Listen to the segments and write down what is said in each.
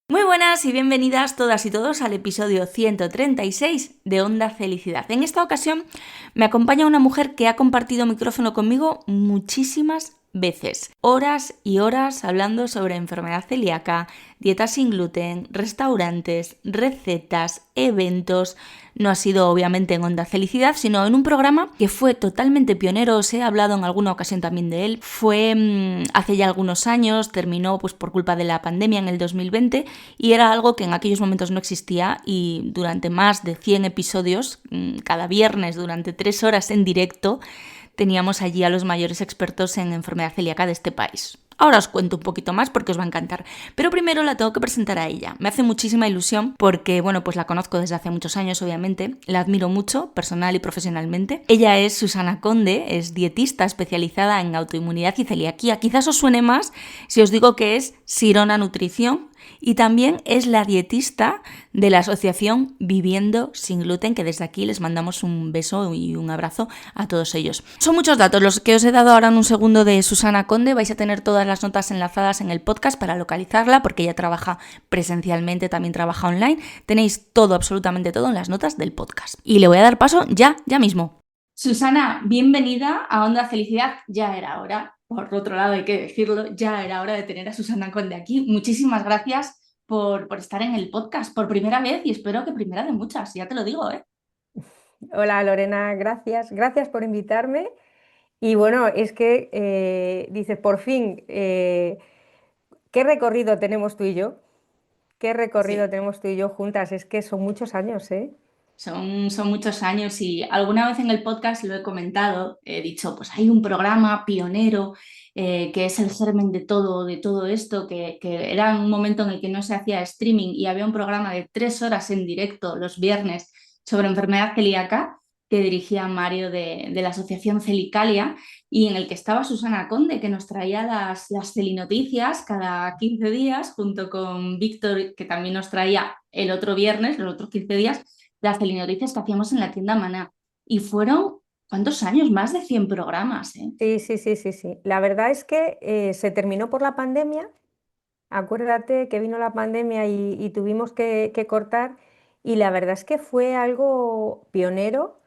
Muy buenas y bienvenidas todas y todos al episodio 136 de Onda Felicidad. En esta ocasión me acompaña una mujer que ha compartido micrófono conmigo muchísimas veces. Horas y horas hablando sobre enfermedad celíaca, dieta sin gluten, restaurantes, recetas, eventos. No ha sido obviamente en Onda Felicidad, sino en un programa que fue totalmente pionero. Os he hablado en alguna ocasión también de él. Fue hace ya algunos años, terminó pues por culpa de la pandemia en el 2020 y era algo que en aquellos momentos no existía, y durante más de 100 episodios, cada viernes durante 3 horas en directo, teníamos allí a los mayores expertos en enfermedad celíaca de este país. Ahora os cuento un poquito más porque os va a encantar, pero primero la tengo que presentar a ella. Me hace muchísima ilusión porque, bueno, pues la conozco desde hace muchos años, obviamente, la admiro mucho, personal y profesionalmente. Ella es Susana Conde, es dietista especializada en autoinmunidad y celiaquía. Quizás os suene más si os digo que es Sirona Nutrición, y también es la dietista de la asociación Viviendo Sin Gluten, que desde aquí les mandamos un beso y un abrazo a todos ellos. Son muchos datos los que os he dado ahora en un segundo de Susana Conde. Vais a tener todas las notas enlazadas en el podcast para localizarla, porque ella trabaja presencialmente, también trabaja online. Tenéis todo, absolutamente todo en las notas del podcast. Y le voy a dar paso ya mismo. Susana, bienvenida a Onda Felicidad. Ya era hora. Por otro lado, hay que decirlo, ya era hora de tener a Susana Conde aquí. Muchísimas gracias por estar en el podcast por primera vez, y espero que primera de muchas, ya te lo digo, ¿eh? Hola Lorena, gracias por invitarme. Y bueno, es que dices, por fin, ¿qué recorrido tenemos tú y yo? ¿Qué recorrido Sí, tenemos tú y yo juntas? Es que son muchos años, ¿eh? son muchos años, y alguna vez en el podcast lo he comentado, he dicho, pues hay un programa pionero que es el germen de todo esto, que era un momento en el que no se hacía streaming y había un programa de 3 horas en directo los viernes sobre enfermedad celíaca que dirigía Mario de la Asociación Celicalia, y en el que estaba Susana Conde, que nos traía las celinoticias cada 15 días, junto con Víctor, que también nos traía el otro viernes, los otros 15 días, las celinoticias que hacíamos en la tienda Maná. Y fueron, ¿cuántos años? Más de 100 programas, ¿eh? Sí, sí, sí, sí, sí. La verdad es que se terminó por la pandemia. Acuérdate que vino la pandemia y tuvimos que cortar. Y la verdad es que fue algo pionero.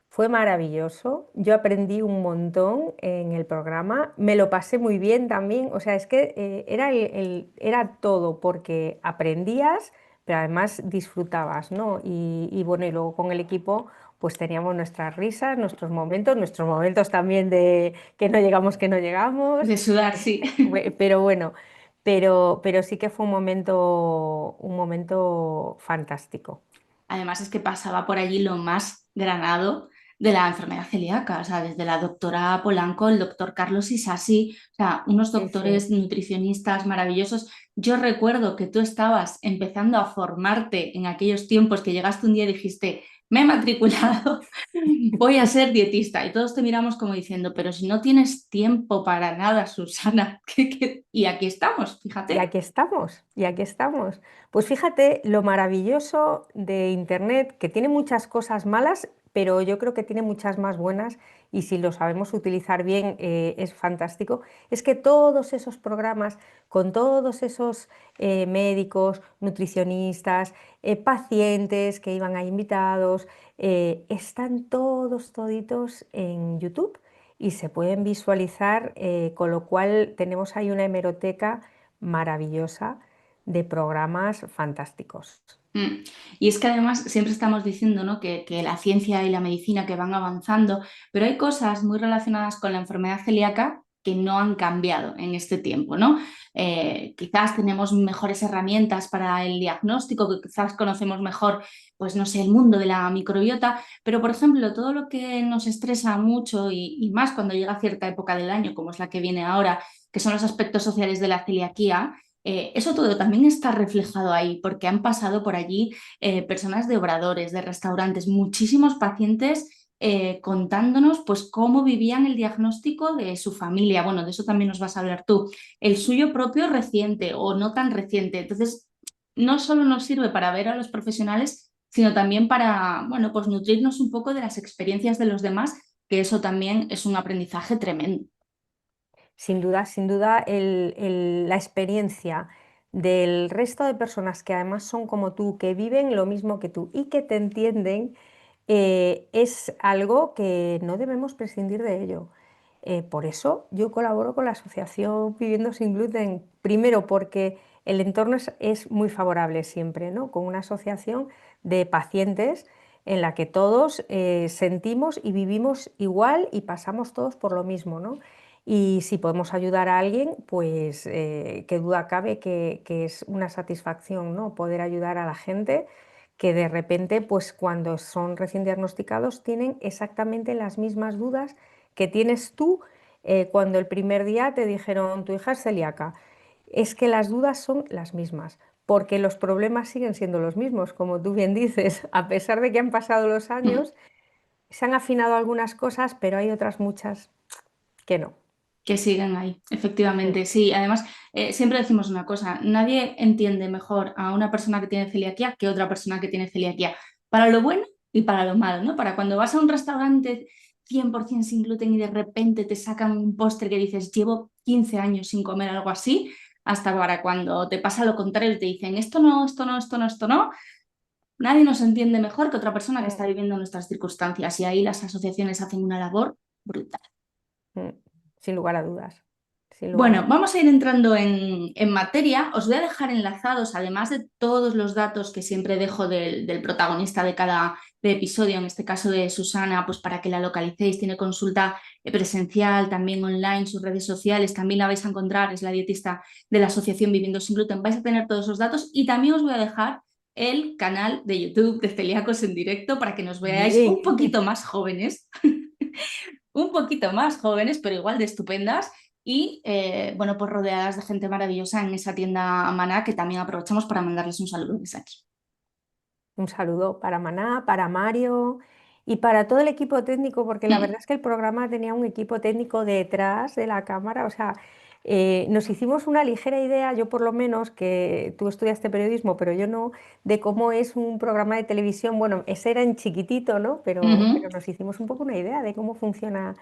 Fue maravilloso, yo aprendí un montón en el programa, me lo pasé muy bien también, o sea, es que era todo, porque aprendías, pero además disfrutabas, ¿no? Y bueno, y luego con el equipo pues teníamos nuestras risas, nuestros momentos también de que no llegamos, De sudar, sí. pero bueno, pero sí que fue un momento fantástico. Además es que pasaba por allí lo más granado de la enfermedad celíaca, o sea, desde la doctora Polanco, el doctor Carlos Isasi, o sea, unos Sí, sí. doctores nutricionistas maravillosos. Yo recuerdo que tú estabas empezando a formarte en aquellos tiempos, que llegaste un día y dijiste, me he matriculado, voy a ser dietista. Y todos te miramos como diciendo, pero si no tienes tiempo para nada, Susana. Y aquí estamos, Y fíjate. aquí estamos, y aquí estamos. Pues fíjate lo maravilloso de Internet, que tiene muchas cosas malas, pero yo creo que tiene muchas más buenas y si lo sabemos utilizar bien es fantástico. Es que todos esos programas con todos esos médicos, nutricionistas, pacientes que iban ahí invitados, están todos toditos en YouTube y se pueden visualizar, con lo cual tenemos ahí una hemeroteca maravillosa de programas fantásticos. Mm. Y es que además siempre estamos diciendo, ¿no?, que la ciencia y la medicina que van avanzando, pero hay cosas muy relacionadas con la enfermedad celíaca que no han cambiado en este tiempo, ¿no? Quizás tenemos mejores herramientas para el diagnóstico, que quizás conocemos mejor, pues no sé, el mundo de la microbiota, pero por ejemplo, todo lo que nos estresa mucho y más cuando llega cierta época del año, como es la que viene ahora, que son los aspectos sociales de la celiaquía. Eso todo también está reflejado ahí, porque han pasado por allí personas de obradores, de restaurantes, muchísimos pacientes contándonos pues cómo vivían el diagnóstico de su familia. Bueno, de eso también nos vas a hablar tú. El suyo propio reciente o no tan reciente. Entonces, no solo nos sirve para ver a los profesionales, sino también para, bueno, pues nutrirnos un poco de las experiencias de los demás, que eso también es un aprendizaje tremendo. Sin duda, la experiencia del resto de personas que además son como tú, que viven lo mismo que tú y que te entienden, es algo que no debemos prescindir de ello. Por eso yo colaboro con la Asociación Viviendo Sin Gluten, primero porque el entorno es muy favorable siempre, ¿no? Con una asociación de pacientes en la que todos sentimos y vivimos igual y pasamos todos por lo mismo, ¿no? Y si podemos ayudar a alguien, pues qué duda cabe que es una satisfacción, ¿no? Poder ayudar a la gente que de repente, pues cuando son recién diagnosticados, tienen exactamente las mismas dudas que tienes tú cuando el primer día te dijeron tu hija es celíaca. Es que las dudas son las mismas, porque los problemas siguen siendo los mismos, como tú bien dices, a pesar de que han pasado los Mm. años, se han afinado algunas cosas, pero hay otras muchas que no. Que siguen ahí, Mm, efectivamente. Sí, además, siempre decimos una cosa, nadie entiende mejor a una persona que tiene celiaquía que otra persona que tiene celiaquía, para lo bueno y para lo malo, ¿no? Para cuando vas a un restaurante 100% sin gluten y de repente te sacan un postre que dices, llevo 15 años sin comer algo así, hasta para cuando te pasa lo contrario y te dicen, esto no, esto no, esto no, esto no. Nadie nos entiende mejor que otra persona que está mm, viviendo nuestras circunstancias y ahí las asociaciones hacen una labor brutal. mm. Sin lugar a dudas, sin lugar a Bueno, dudas. vamos a ir entrando en materia. Os voy a dejar enlazados, además de todos los datos que siempre dejo del protagonista de cada episodio, en este caso de Susana, pues para que la localicéis. Tiene consulta presencial, también online, sus redes sociales, también la vais a encontrar, es la dietista de la Asociación Viviendo Sin Gluten. Vais a tener todos esos datos y también os voy a dejar el canal de YouTube de Celíacos en Directo para que nos veáis un Bien. poquito más jóvenes un poquito más jóvenes, pero igual de estupendas. Y bueno, pues rodeadas de gente maravillosa en esa tienda Maná, que también aprovechamos para mandarles un saludo desde aquí. Un saludo para Maná, para Mario y para todo el equipo técnico, porque la verdad Mm. es que el programa tenía un equipo técnico detrás de la cámara. O sea, nos hicimos una ligera idea, yo por lo menos, que tú estudiaste periodismo, pero yo no, de cómo es un programa de televisión. Bueno, ese era en chiquitito, ¿no? Pero Ujú. nos hicimos un poco una idea de cómo funcionan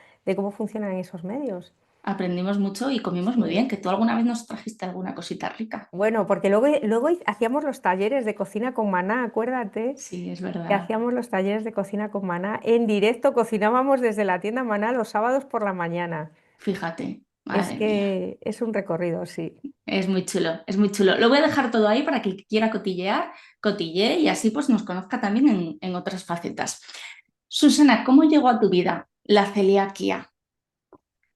esos medios. Aprendimos mucho y comimos muy bien, Sí. que tú alguna vez nos trajiste alguna cosita rica. Bueno, porque luego hacíamos los talleres de cocina con Maná, acuérdate. Sí, es Que verdad. hacíamos los talleres de cocina con Maná en directo, cocinábamos desde la tienda Maná los sábados por la mañana. Fíjate, Es madre mía. que es un recorrido, sí. Es muy chulo, es muy chulo. Lo voy a dejar todo ahí para que el que quiera cotillear, cotille y así pues nos conozca también en otras facetas. Susana, ¿cómo llegó a tu vida la celiaquía?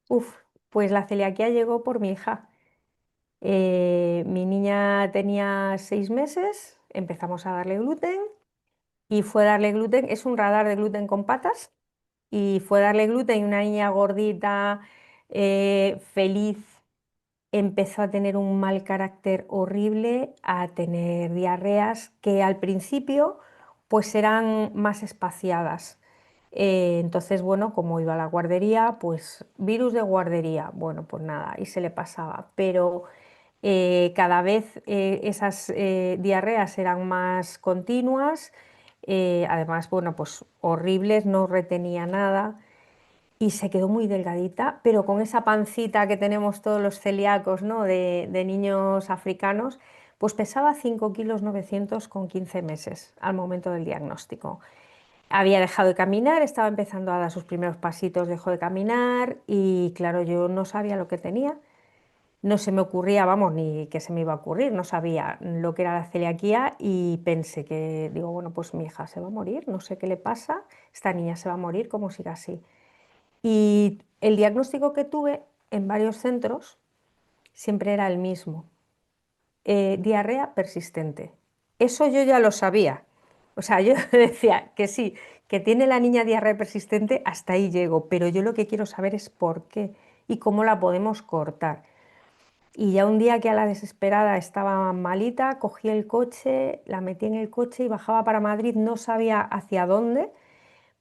Uf, pues la celiaquía llegó por mi hija. Mi niña tenía 6 meses, empezamos a darle gluten y fue darle gluten, es un radar de gluten con patas, y fue darle gluten y una niña gordita, feliz, empezó a tener un mal carácter horrible, a tener diarreas que al principio pues eran más espaciadas. Entonces, bueno, como iba a la guardería, pues virus de guardería, bueno, pues nada, y se le pasaba. Pero cada vez esas diarreas eran más continuas, además, bueno, pues horribles, no retenía nada y se quedó muy delgadita, pero con esa pancita que tenemos todos los celíacos, ¿no? De niños africanos, pues pesaba 5 kilos 900 con 15 meses al momento del diagnóstico. Había dejado de caminar, estaba empezando a dar sus primeros pasitos, dejó de caminar y claro, yo no sabía lo que tenía. No se me ocurría, vamos, ni que se me iba a ocurrir, no sabía lo que era la celiaquía y pensé que, digo, bueno, pues mi hija se va a morir, no sé qué le pasa, esta niña se va a morir como siga así. Y el diagnóstico que tuve en varios centros siempre era el mismo, diarrea persistente. Eso yo ya lo sabía. O sea, yo decía que sí, que tiene la niña diarrea persistente, hasta ahí llego, pero yo lo que quiero saber es por qué y cómo la podemos cortar. Y ya un día que a la desesperada estaba malita, cogí el coche, la metí en el coche y bajaba para Madrid, no sabía hacia dónde.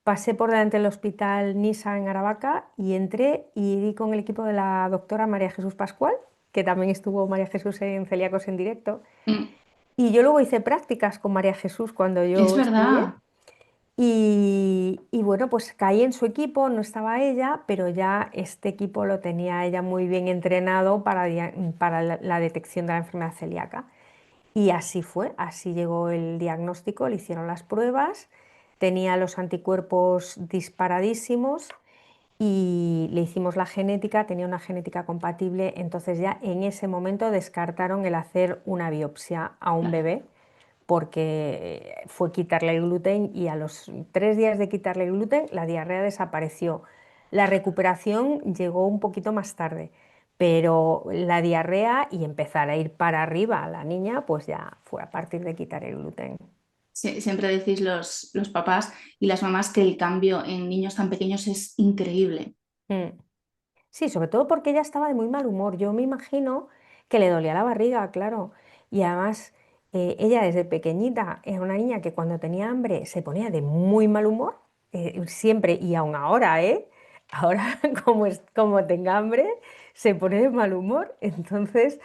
Pasé por delante del hospital Nisa en Aravaca y entré y di con el equipo de la doctora María Jesús Pascual, que también estuvo María Jesús en Celíacos en Directo. Mm. Y yo luego hice prácticas con María Jesús cuando Es yo estudié. verdad. Y bueno, pues caí en su equipo, no estaba ella, pero ya este equipo lo tenía ella muy bien entrenado para la detección de la enfermedad celíaca. Y así fue, así llegó el diagnóstico, le hicieron las pruebas, tenía los anticuerpos disparadísimos y le hicimos la genética, tenía una genética compatible, entonces ya en ese momento descartaron el hacer una biopsia a un Claro. bebé porque fue quitarle el gluten y a los 3 días de quitarle el gluten la diarrea desapareció. La recuperación llegó un poquito más tarde, pero la diarrea y empezar a ir para arriba a la niña, pues ya fue a partir de quitar el gluten. Siempre decís los papás y las mamás que el cambio en niños tan pequeños es increíble. Mm. Sí, sobre todo porque ella estaba de muy mal humor. Yo me imagino que le dolía la barriga, claro. Y además, ella desde pequeñita era una niña que cuando tenía hambre se ponía de muy mal humor, siempre, y aún ahora, ¿eh? Ahora, como tenga hambre, se pone de mal humor. Entonces,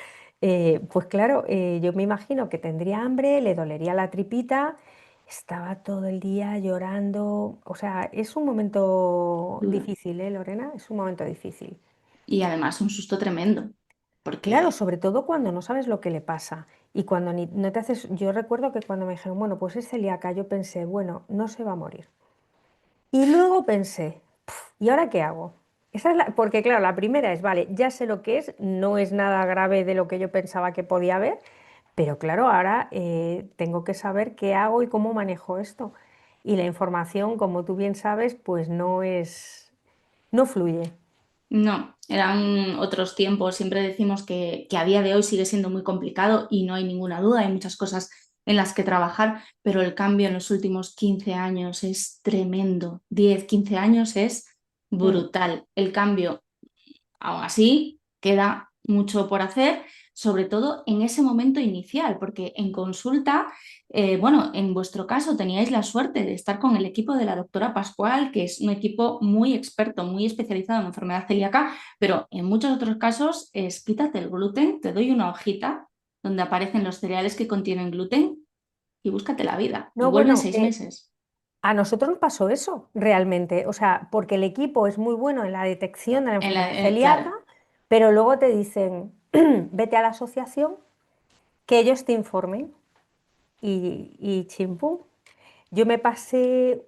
pues claro, yo me imagino que tendría hambre, le dolería la tripita, estaba todo el día llorando. O sea, es un momento Duro. difícil, ¿eh, Lorena? Es un momento difícil. Y además un susto tremendo, Claro, porque sobre todo cuando no sabes lo que le pasa y cuando no te haces. Yo recuerdo que cuando me dijeron, bueno, pues es celíaca, yo pensé, bueno, no se va a morir. Y luego pensé, ¿y ahora qué hago? Porque claro, la primera es, vale, ya sé lo que es, no es nada grave de lo que yo pensaba que podía haber, pero claro, ahora tengo que saber qué hago y cómo manejo esto. Y la información, como tú bien sabes, pues no fluye. no, eran otros tiempos. Siempre decimos que a día de hoy sigue siendo muy complicado y no hay ninguna duda, hay muchas cosas en las que trabajar, pero el cambio en los últimos 15 años es tremendo. 10, 15 años es Mm. brutal. El cambio, aún así, queda mucho por hacer, sobre todo en ese momento inicial, porque en consulta, bueno, en vuestro caso teníais la suerte de estar con el equipo de la doctora Pascual, que es un equipo muy experto, muy especializado en enfermedad celíaca, pero en muchos otros casos es quítate el gluten, te doy una hojita donde aparecen los cereales que contienen gluten y búscate la vida y No, vuelve en bueno, 6 meses. a nosotros nos pasó eso realmente, o sea, porque el equipo es muy bueno en la detección de la enfermedad celíaca, Claro, pero luego te dicen, vete a la asociación, que ellos te informen y chimpum. Yo me pasé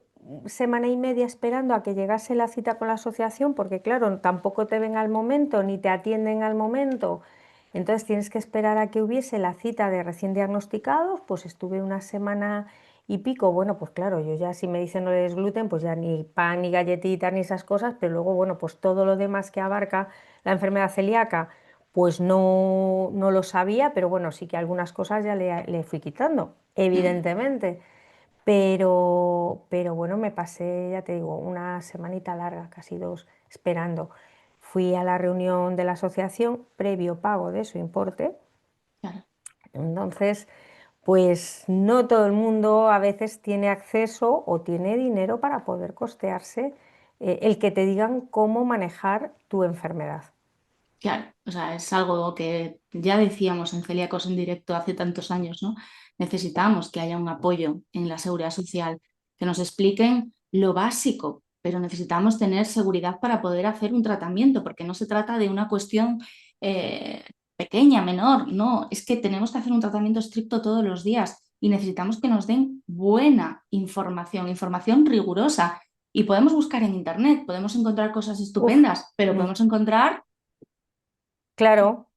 semana y media esperando a que llegase la cita con la asociación, porque claro, tampoco te ven al momento ni te atienden al momento. Entonces tienes que esperar a que hubiese la cita de recién diagnosticados, pues estuve una semana y pico. Bueno, pues claro, yo ya si me dicen no les gluten, pues ya ni pan, ni galletitas, ni esas cosas, pero luego, bueno, pues todo lo demás que abarca la enfermedad celíaca, pues no lo sabía, pero bueno, sí que algunas cosas ya le fui quitando, mm, evidentemente. Pero bueno, me pasé, ya te digo, una semanita larga, casi dos, esperando. Fui a la reunión de la asociación previo pago de su importe. claro. Entonces, pues no todo el mundo a veces tiene acceso o tiene dinero para poder costearse el que te digan cómo manejar tu enfermedad. Claro, o sea, es algo que ya decíamos en Celíacos en Directo hace tantos años, ¿no? Necesitamos que haya un apoyo en la seguridad social, que nos expliquen lo básico, pero necesitamos tener seguridad para poder hacer un tratamiento, porque no se trata de una cuestión eh, pequeña, menor, no, es que tenemos que hacer un tratamiento estricto todos los días y necesitamos que nos den buena información, información rigurosa. Y podemos buscar en Internet, podemos encontrar cosas Uf, estupendas, pero mm, podemos encontrar claro,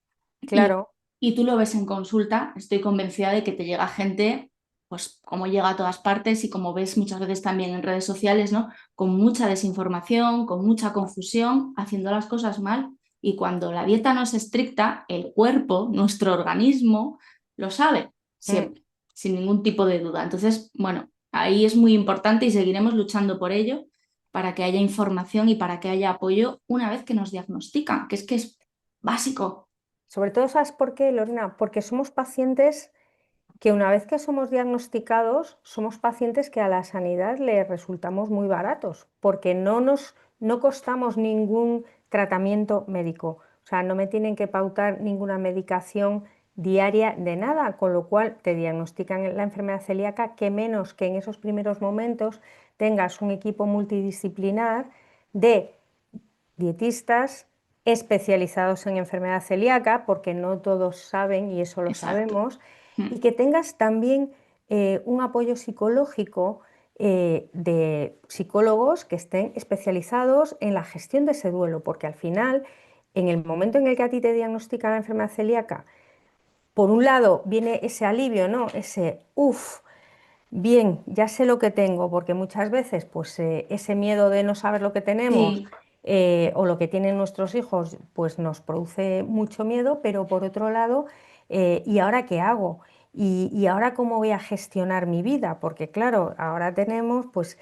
y, claro. y tú lo ves en consulta, estoy convencida de que te llega gente, pues como llega a todas partes y como ves muchas veces también en redes sociales, ¿no? Con mucha desinformación, con mucha confusión, haciendo las cosas mal. Y cuando la dieta no es estricta, el cuerpo, nuestro organismo, lo sabe Mm. siempre, sin ningún tipo de duda. Entonces, bueno, ahí es muy importante y seguiremos luchando por ello para que haya información y para que haya apoyo una vez que nos diagnostican, que es básico. Sobre todo, ¿sabes por qué, Lorena? Porque somos pacientes que una vez que somos diagnosticados, somos pacientes que a la sanidad le resultamos muy baratos, porque no costamos ningún tratamiento médico. O sea, no me tienen que pautar ninguna medicación diaria de nada, con lo cual te diagnostican la enfermedad celíaca, que menos que en esos primeros momentos tengas un equipo multidisciplinar de dietistas especializados en enfermedad celíaca, porque no todos saben, y eso lo Exacto. sabemos, y que tengas también un apoyo psicológico de psicólogos que estén especializados en la gestión de ese duelo, porque al final, en el momento en el que a ti te diagnostican la enfermedad celíaca, por un lado viene ese alivio, ¿no? Ese, uff, bien, ya sé lo que tengo, porque muchas veces pues ese miedo de no saber lo que tenemos Sí, o lo que tienen nuestros hijos pues nos produce mucho miedo, pero por otro lado, ¿y ahora qué hago? Y ahora cómo voy a gestionar mi vida? Porque claro, ahora tenemos pues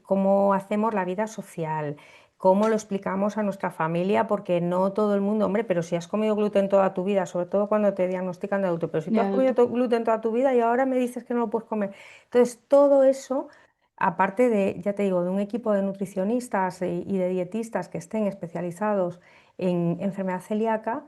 cómo hacemos la vida social. ¿Cómo lo explicamos a nuestra familia? Porque no todo el mundo, hombre, pero si has comido gluten toda tu vida, sobre todo cuando te diagnostican de adulto, pero si de tú has comido adulto. gluten toda tu vida y ahora me dices que no lo puedes comer. Entonces, todo eso, aparte de, ya te digo, de un equipo de nutricionistas y de dietistas que estén especializados en enfermedad celíaca,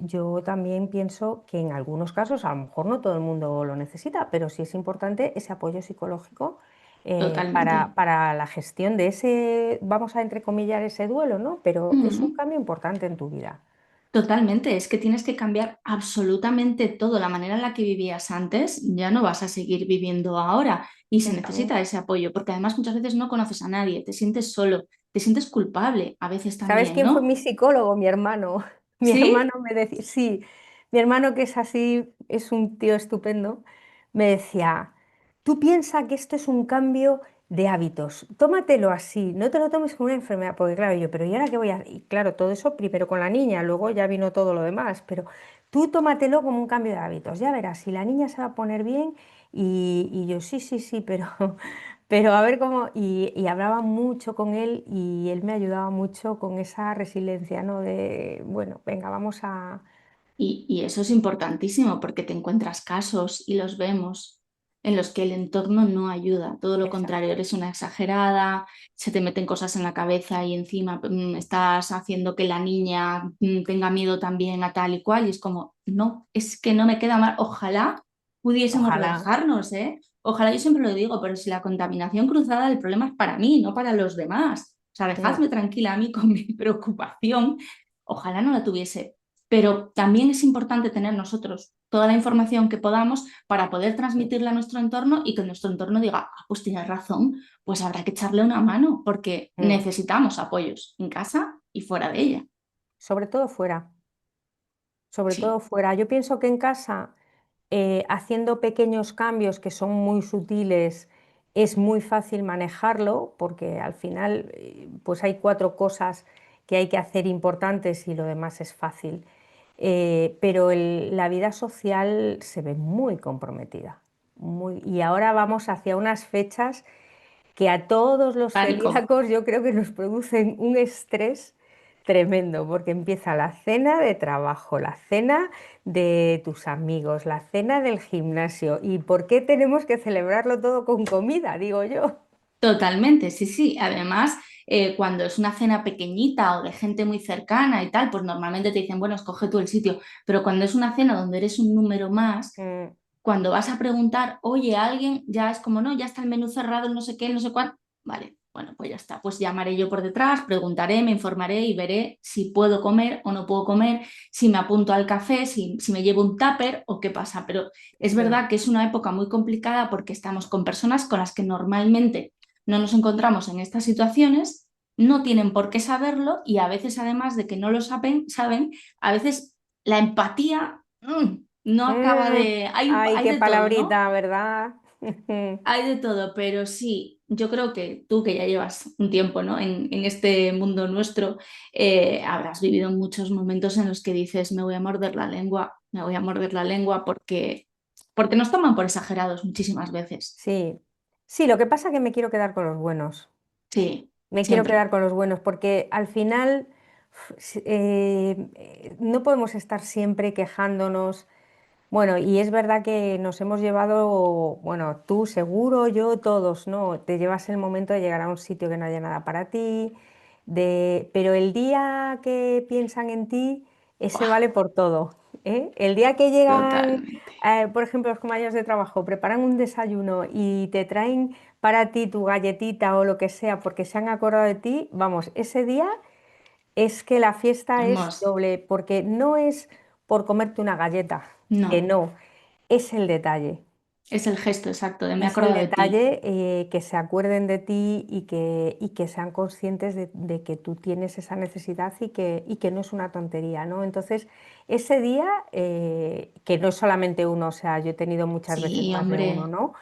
yo también pienso que en algunos casos, a lo mejor no todo el mundo lo necesita, pero sí es importante ese apoyo psicológico Totalmente. para la gestión de ese, vamos a entrecomillar ese duelo, ¿no? Pero es un Mm. cambio importante en tu vida. Totalmente, es que tienes que cambiar absolutamente todo. La manera en la que vivías antes ya no vas a seguir viviendo ahora y se necesita ese apoyo, porque además muchas veces no conoces a nadie, te sientes solo, te sientes culpable a veces ¿Sabes también, quién fue ¿no? mi psicólogo? Mi hermano. Mi hermano ¿Sí? me decía, sí, mi hermano que es así, es un tío estupendo, me decía, tú piensa que esto es un cambio de hábitos, tómatelo así, no te lo tomes como una enfermedad, porque claro, yo, pero ¿y ahora qué voy a hacer? Y claro, todo eso primero con la niña, luego ya vino todo lo demás, pero tú tómatelo como un cambio de hábitos, ya verás, si la niña se va a poner bien y yo, sí, sí, sí, pero pero a ver cómo, y hablaba mucho con él y él me ayudaba mucho con esa resiliencia, ¿no? De, bueno, venga, vamos a... Y eso es importantísimo porque te encuentras casos y los vemos en los que el entorno no ayuda, todo lo contrario, Exacto. eres una exagerada, se te meten cosas en la cabeza y encima estás haciendo que la niña tenga miedo también a tal y cual y es como, no, es que no me queda mal, ojalá pudiésemos Ojalá. relajarnos, ¿eh? Ojalá, yo siempre lo digo, pero si la contaminación cruzada, el problema es para mí, no para los demás. O sea, Mm, dejadme tranquila a mí con mi preocupación, ojalá no la tuviese, pero también es importante tener nosotros toda la información que podamos para poder sí. transmitirla a nuestro entorno y que nuestro entorno diga, ah, pues tienes razón, pues habrá que echarle una mano porque Mm. necesitamos apoyos en casa y fuera de ella. Sobre todo fuera, sobre todo Sí, fuera. Yo pienso que en casa, haciendo pequeños cambios que son muy sutiles, es muy fácil manejarlo, porque al final, pues hay cuatro cosas que hay que hacer importantes y lo demás es fácil. Pero la vida social se ve muy comprometida. Y ahora vamos hacia unas fechas que a todos los pánico. celíacos yo creo que nos producen un estrés tremendo, porque empieza la cena de trabajo, la cena de tus amigos, la cena del gimnasio. ¿Y por qué tenemos que celebrarlo todo con comida? Digo yo. Totalmente, sí, sí. Además, cuando es una cena pequeñita o de gente muy cercana y tal, pues normalmente te dicen, bueno, escoge tú el sitio, pero cuando es una cena donde eres un número más, Mm, cuando vas a preguntar, oye, alguien, ya es como, no, ya está el menú cerrado, no sé qué, no sé cuánto. Vale, bueno, pues ya está. Pues llamaré yo por detrás, preguntaré, me informaré y veré si puedo comer o no puedo comer, si me apunto al café, si me llevo un tupper o qué pasa. Pero es sí. verdad que es una época muy complicada porque estamos con personas con las que normalmente no nos encontramos en estas situaciones, no tienen por qué saberlo y a veces, además de que no lo saben, a veces la empatía no acaba Mm, de... ay, Hay qué de todo, ¿no? palabrita, ¿verdad? Hay de todo, pero sí, yo creo que tú que ya llevas un tiempo, ¿no? en este mundo nuestro, habrás vivido muchos momentos en los que dices, me voy a morder la lengua, me voy a morder la lengua porque nos toman por exagerados muchísimas veces. Sí, sí, lo que pasa es que me quiero quedar con los buenos. Sí, Me quiero siempre. quedar con los buenos porque al final no podemos estar siempre quejándonos. Bueno, y es verdad que nos hemos llevado, bueno, tú seguro, yo, todos, ¿no? Te llevas el momento de llegar a un sitio que no haya nada para ti, pero el día que piensan en ti, ese Buah, vale por todo, ¿eh? El día que llegan, totalmente. por ejemplo, los compañeros de trabajo, preparan un desayuno y te traen para ti tu galletita o lo que sea porque se han acordado de ti, vamos, ese día es que la fiesta es Vamos, doble, porque no es por comerte una galleta. que No, no, es el detalle. es el gesto exacto de me he Es el acordado de ti. detalle que se acuerden de ti y que sean conscientes de que tú tienes esa necesidad y que no es una tontería, ¿no? Entonces, ese día, que no es solamente uno, o sea, yo he tenido muchas veces Sí, más de uno, hombre. ¿no?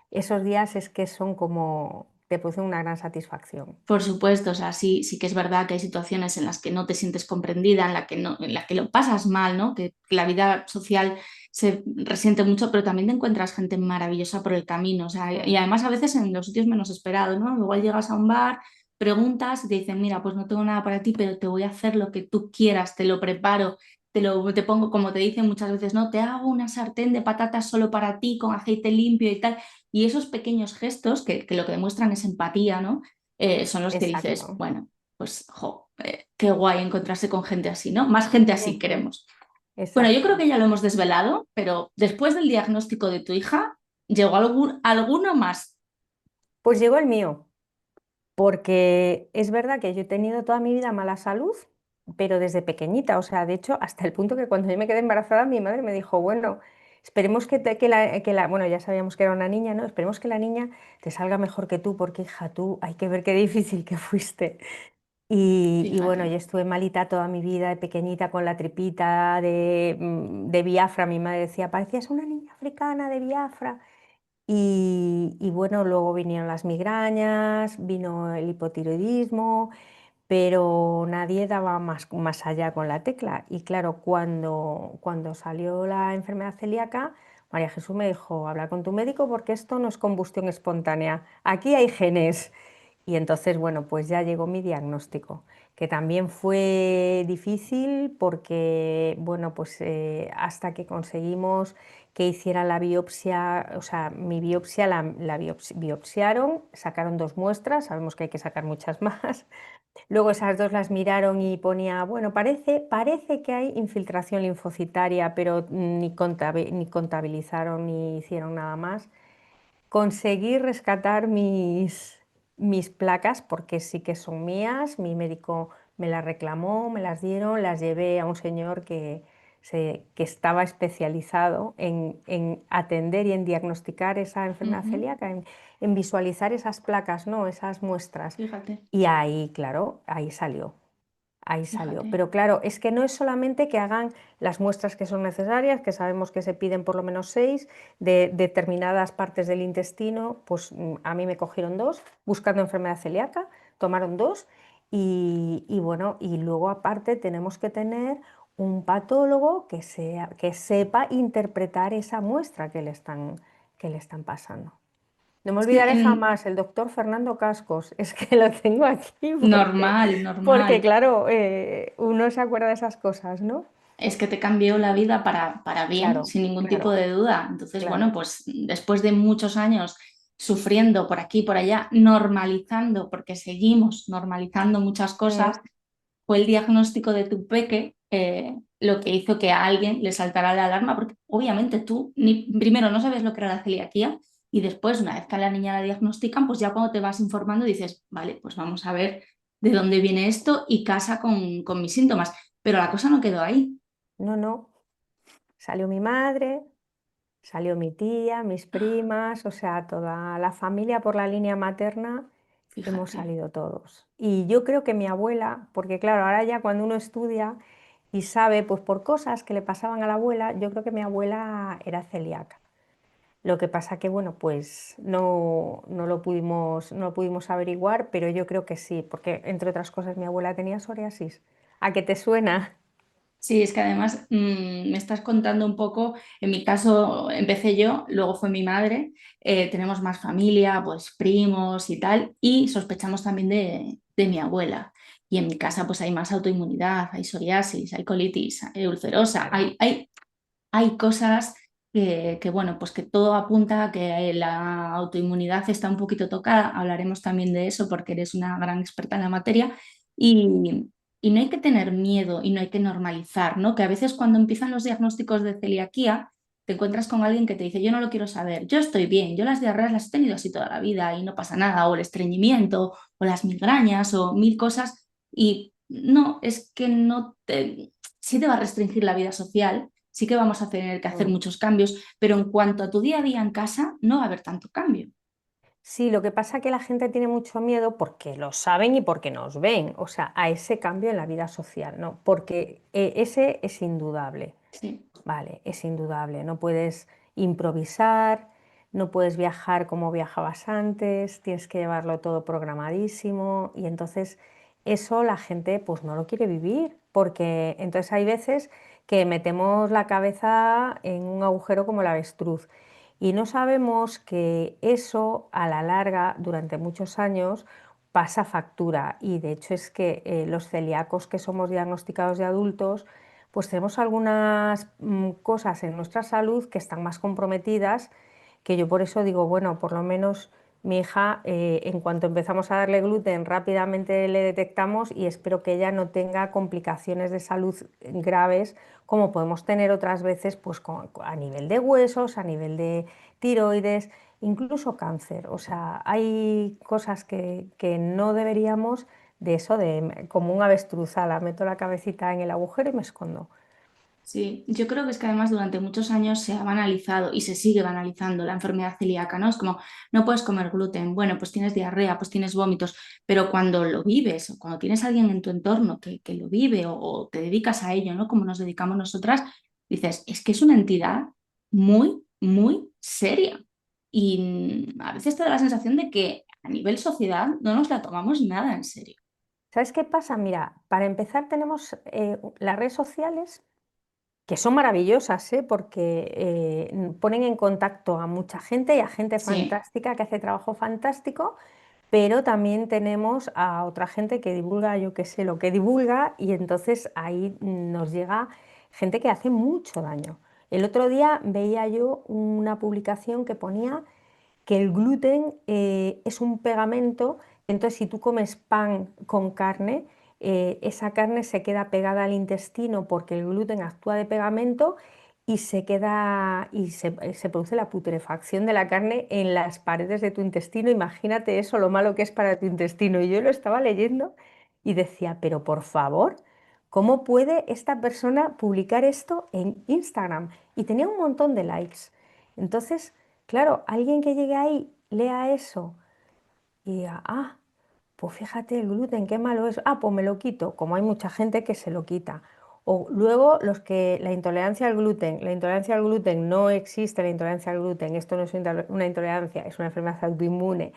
Esos días es que son como, te producen una gran satisfacción. Por supuesto, o sea, sí, sí que es verdad que hay situaciones en las que no te sientes comprendida, en la que no, en la que lo pasas mal, ¿no? Que la vida social se resiente mucho, pero también te encuentras gente maravillosa por el camino, o sea, y Mm. además a veces en los sitios menos esperados, ¿no? Igual llegas a un bar, preguntas y te dicen, mira, pues no tengo nada para ti, pero te voy a hacer lo que tú quieras, te lo preparo, te pongo, como te dicen muchas veces, ¿no? Te hago una sartén de patatas solo para ti, con aceite limpio y tal. Y esos pequeños gestos que lo que demuestran es empatía, ¿no? Son los que dices, Exacto, bueno, pues jo, qué guay encontrarse con gente así, ¿no? Más gente así ujú, queremos. Bueno, yo creo exacto. que ya lo hemos desvelado, pero después del diagnóstico de tu hija, ¿llegó alguno más? Pues llegó el mío. Porque es verdad que yo he tenido toda mi vida mala salud, pero desde pequeñita, o sea, de hecho, hasta el punto que cuando yo me quedé embarazada, mi madre me dijo, bueno, esperemos bueno, ya sabíamos que era una niña, ¿no? Esperemos que la niña te salga mejor que tú, porque hija, tú, hay que ver qué difícil que fuiste. Y bueno, Fíjate. yo estuve malita toda mi vida, de pequeñita, con la tripita de Biafra. Mi madre decía, parecías una niña africana de Biafra. Y bueno, luego vinieron las migrañas, vino el hipotiroidismo, pero nadie daba más allá con la tecla. Y claro, cuando salió la enfermedad celíaca, María Jesús me dijo, habla con tu médico porque esto no es combustión espontánea, aquí hay genes. Y entonces, bueno, pues ya llegó mi diagnóstico, que también fue difícil porque, bueno, pues hasta que conseguimos que hiciera la biopsia, o sea, mi biopsia biopsiaron, sacaron 2 muestras, sabemos que hay que sacar muchas más. Luego esas dos las miraron y ponía, bueno, parece que hay infiltración linfocitaria, pero ni contabilizaron ni hicieron nada más. Conseguí rescatar mis placas porque sí que son mías. Mi médico me las reclamó, me las dieron, las llevé a un señor que estaba especializado en atender y en diagnosticar esa enfermedad Ujú. celíaca, en visualizar esas placas, ¿no? Esas muestras. Fíjate, Y ahí, claro, ahí salió. Ahí salió. fíjate. Pero claro, es que no es solamente que hagan las muestras que son necesarias, que sabemos que se piden por lo menos 6 de determinadas partes del intestino, pues a mí me cogieron 2 buscando enfermedad celíaca, tomaron 2 y bueno, y luego aparte tenemos que tener un patólogo que sepa interpretar esa muestra que le están pasando. No me Sí, olvidaré jamás el doctor Fernando Cascos, es que lo tengo aquí normal, porque normal. claro, uno se acuerda de esas cosas, ¿no? Es que te cambió la vida para bien, Claro, sin ningún tipo claro, de duda. Entonces, bueno, claro. pues después de muchos años sufriendo por aquí y por allá, normalizando, porque seguimos normalizando muchas Mm. cosas, fue el diagnóstico de tu peque lo que hizo que a alguien le saltara la alarma, porque obviamente tú primero no sabes lo que era la celiaquía y después, una vez que a la niña la diagnostican, pues ya cuando te vas informando dices, vale, pues vamos a ver de dónde viene esto y casa con mis síntomas. Pero la cosa no quedó ahí. No, no. Salió mi madre, salió mi tía, mis primas, o sea, toda la familia por la línea materna hemos Fíjate. salido todos. Y yo creo que mi abuela, porque claro, ahora ya cuando uno estudia y sabe, pues por cosas que le pasaban a la abuela, yo creo que mi abuela era celíaca. Lo que pasa que, bueno, pues no lo pudimos averiguar, pero yo creo que sí, porque entre otras cosas mi abuela tenía psoriasis. ¿A qué te suena? Sí, es que además me estás contando un poco, en mi caso empecé yo, luego fue mi madre, tenemos más familia, pues primos y tal, y sospechamos también de mi abuela. Y en mi casa pues hay más autoinmunidad, hay psoriasis, hay colitis, hay ulcerosa, Claro. hay cosas bueno, pues que todo apunta a que la autoinmunidad está un poquito tocada. Hablaremos también de eso porque eres una gran experta en la materia. Y, y no hay que tener miedo y no hay que normalizar, ¿no? Que a veces cuando empiezan los diagnósticos de celiaquía, te encuentras con alguien que te dice, yo no lo quiero saber, yo estoy bien, yo las diarreas las he tenido así toda la vida y no pasa nada, o el estreñimiento, o las migrañas, o mil cosas. Y no, es que no te, sí te va a restringir la vida social, sí que vamos a tener que hacer Mm. muchos cambios, pero en cuanto a tu día a día en casa, no va a haber tanto cambio. Sí, lo que pasa es que la gente tiene mucho miedo porque lo saben y porque nos ven, o sea, a ese cambio en la vida social, ¿no? Porque ese es indudable. Sí. Vale, es indudable. No puedes improvisar, no puedes viajar como viajabas antes, tienes que llevarlo todo programadísimo y entonces eso la gente pues no lo quiere vivir porque entonces hay veces que metemos la cabeza en un agujero como el avestruz y no sabemos que eso a la larga durante muchos años pasa factura y de hecho es que los celíacos que somos diagnosticados de adultos pues tenemos algunas cosas en nuestra salud que están más comprometidas, que yo por eso digo, bueno, por lo menos mi hija, en cuanto empezamos a darle gluten, rápidamente le detectamos y espero que ella no tenga complicaciones de salud graves, como podemos tener otras veces, pues a nivel de huesos, a nivel de tiroides, incluso cáncer. O sea, hay cosas que no deberíamos de eso, de como un avestruz, ala, meto la cabecita en el agujero y me escondo. Sí, yo creo que es que además durante muchos años se ha banalizado y se sigue banalizando la enfermedad celíaca, ¿no? Es como, no puedes comer gluten, bueno, pues tienes diarrea, pues tienes vómitos, pero cuando lo vives o cuando tienes a alguien en tu entorno que lo vive o te dedicas a ello, ¿no? Como nos dedicamos nosotras, dices, es que es una entidad muy, muy seria. Y a veces te da la sensación de que a nivel sociedad no nos la tomamos nada en serio. ¿Sabes qué pasa? Mira, para empezar tenemos las redes sociales que son maravillosas, ¿eh? Porque ponen en contacto a mucha gente y a gente Sí, fantástica que hace trabajo fantástico, pero también tenemos a otra gente que divulga, yo qué sé, lo que divulga y entonces ahí nos llega gente que hace mucho daño. El otro día veía yo una publicación que ponía que el gluten es un pegamento, entonces si tú comes pan con carne, esa carne se queda pegada al intestino porque el gluten actúa de pegamento y se queda y se produce la putrefacción de la carne en las paredes de tu intestino. Imagínate eso, lo malo que es para tu intestino. Y yo lo estaba leyendo y decía, pero por favor, ¿cómo puede esta persona publicar esto en Instagram? Y tenía un montón de likes. Entonces, claro, alguien que llegue ahí, lea eso y diga, ah, pues fíjate el gluten, qué malo es. Ah, pues me lo quito, como hay mucha gente que se lo quita. O luego los que la intolerancia al gluten no existe, la intolerancia al gluten, esto no es una intolerancia, es una enfermedad autoinmune.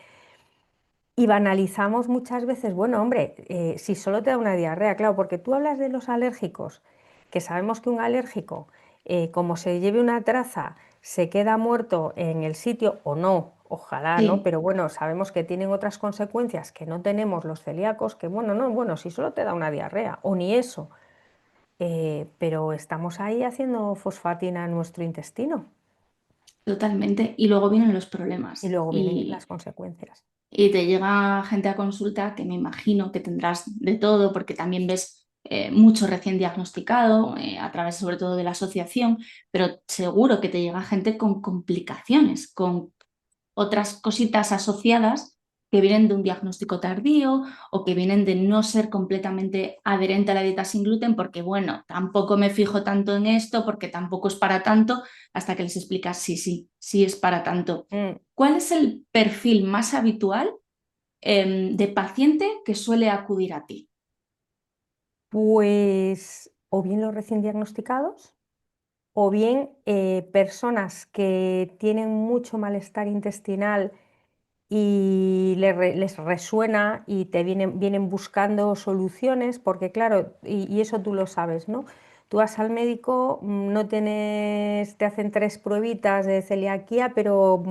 Y banalizamos muchas veces, bueno, hombre, si solo te da una diarrea, claro, porque tú hablas de los alérgicos, que sabemos que un alérgico, como se lleve una traza, se queda muerto en el sitio o no, ojalá, ¿no? sí. Pero bueno, sabemos que tienen otras consecuencias que no tenemos los celíacos, que bueno, no, bueno, si solo te da una diarrea o ni eso, pero estamos ahí haciendo fosfatina en nuestro intestino Totalmente. Y luego vienen los y problemas. luego vienen las consecuencias. Y te llega gente a consulta que me imagino que tendrás de todo, porque también ves mucho recién diagnosticado, a través sobre todo de la asociación, pero seguro que te llega gente con complicaciones, con otras cositas asociadas que vienen de un diagnóstico tardío o que vienen de no ser completamente adherente a la dieta sin gluten porque, bueno, tampoco me fijo tanto en esto porque tampoco es para tanto, hasta que les explicas, sí, sí, sí es para tanto. Mm. ¿Cuál es el perfil más habitual de paciente que suele acudir a ti? Pues o bien los recién diagnosticados, o bien personas que tienen mucho malestar intestinal y les resuena y vienen buscando soluciones, porque claro, y eso tú lo sabes, ¿no? Tú vas al médico, no tienes, te hacen tres pruebitas de celiaquía, pero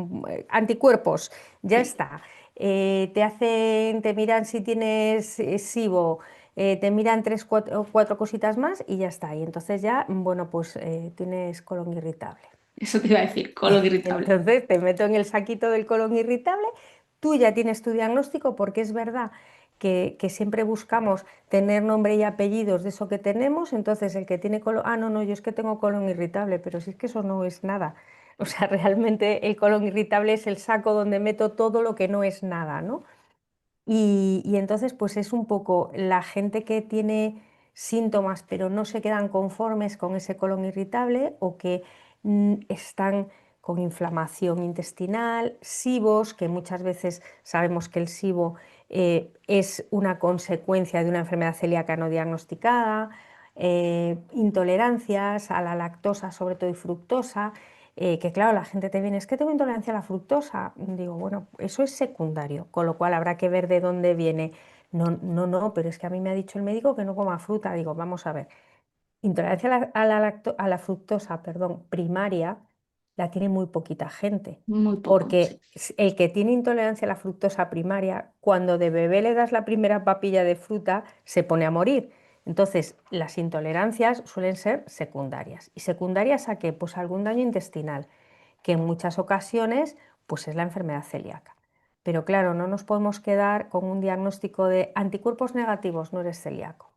anticuerpos, ya Sí, está. Te miran si tienes SIBO, te miran tres, cuatro cositas más y ya está. Y entonces ya, bueno, pues tienes colon irritable. eso te iba a decir, colon irritable. Entonces te meto en el saquito del colon irritable, tú ya tienes tu diagnóstico porque es verdad que siempre buscamos tener nombre y apellidos de eso que tenemos, entonces el que tiene colon, ah, no, no, yo es que tengo colon irritable, pero si es que eso no es nada. O sea, realmente el colon irritable es el saco donde meto todo lo que no es nada, ¿no? Y entonces, pues es un poco la gente que tiene síntomas pero no se quedan conformes con ese colon irritable o que están con inflamación intestinal, SIBOs, que muchas veces sabemos que el SIBO es una consecuencia de una enfermedad celíaca no diagnosticada, intolerancias a la lactosa, sobre todo y fructosa, que claro, la gente te viene, es que tengo intolerancia a la fructosa. Digo, bueno, eso es secundario, con lo cual habrá que ver de dónde viene. No, no, no, pero es que a mí me ha dicho el médico que no coma fruta. Digo, vamos a ver, intolerancia a la fructosa, perdón, primaria, la tiene muy poquita gente, Muy poco, sí. porque el que tiene intolerancia a la fructosa primaria, cuando de bebé le das la primera papilla de fruta, se pone a morir. Entonces, las intolerancias suelen ser secundarias. ¿Y secundarias a qué? Pues algún daño intestinal, que en muchas ocasiones pues es la enfermedad celíaca. Pero claro, no nos podemos quedar con un diagnóstico de anticuerpos negativos, no eres celíaco,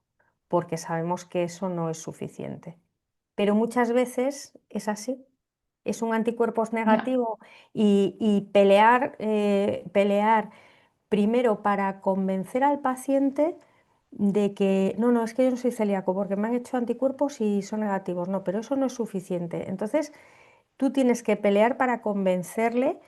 porque sabemos que eso no es suficiente. Pero muchas veces es así, es un anticuerpos Ya, negativo y pelear primero para convencer al paciente de que no, no, es que yo no soy celíaco porque me han hecho anticuerpos y son negativos, no, pero eso no es suficiente. Entonces, tú tienes que pelear para convencerle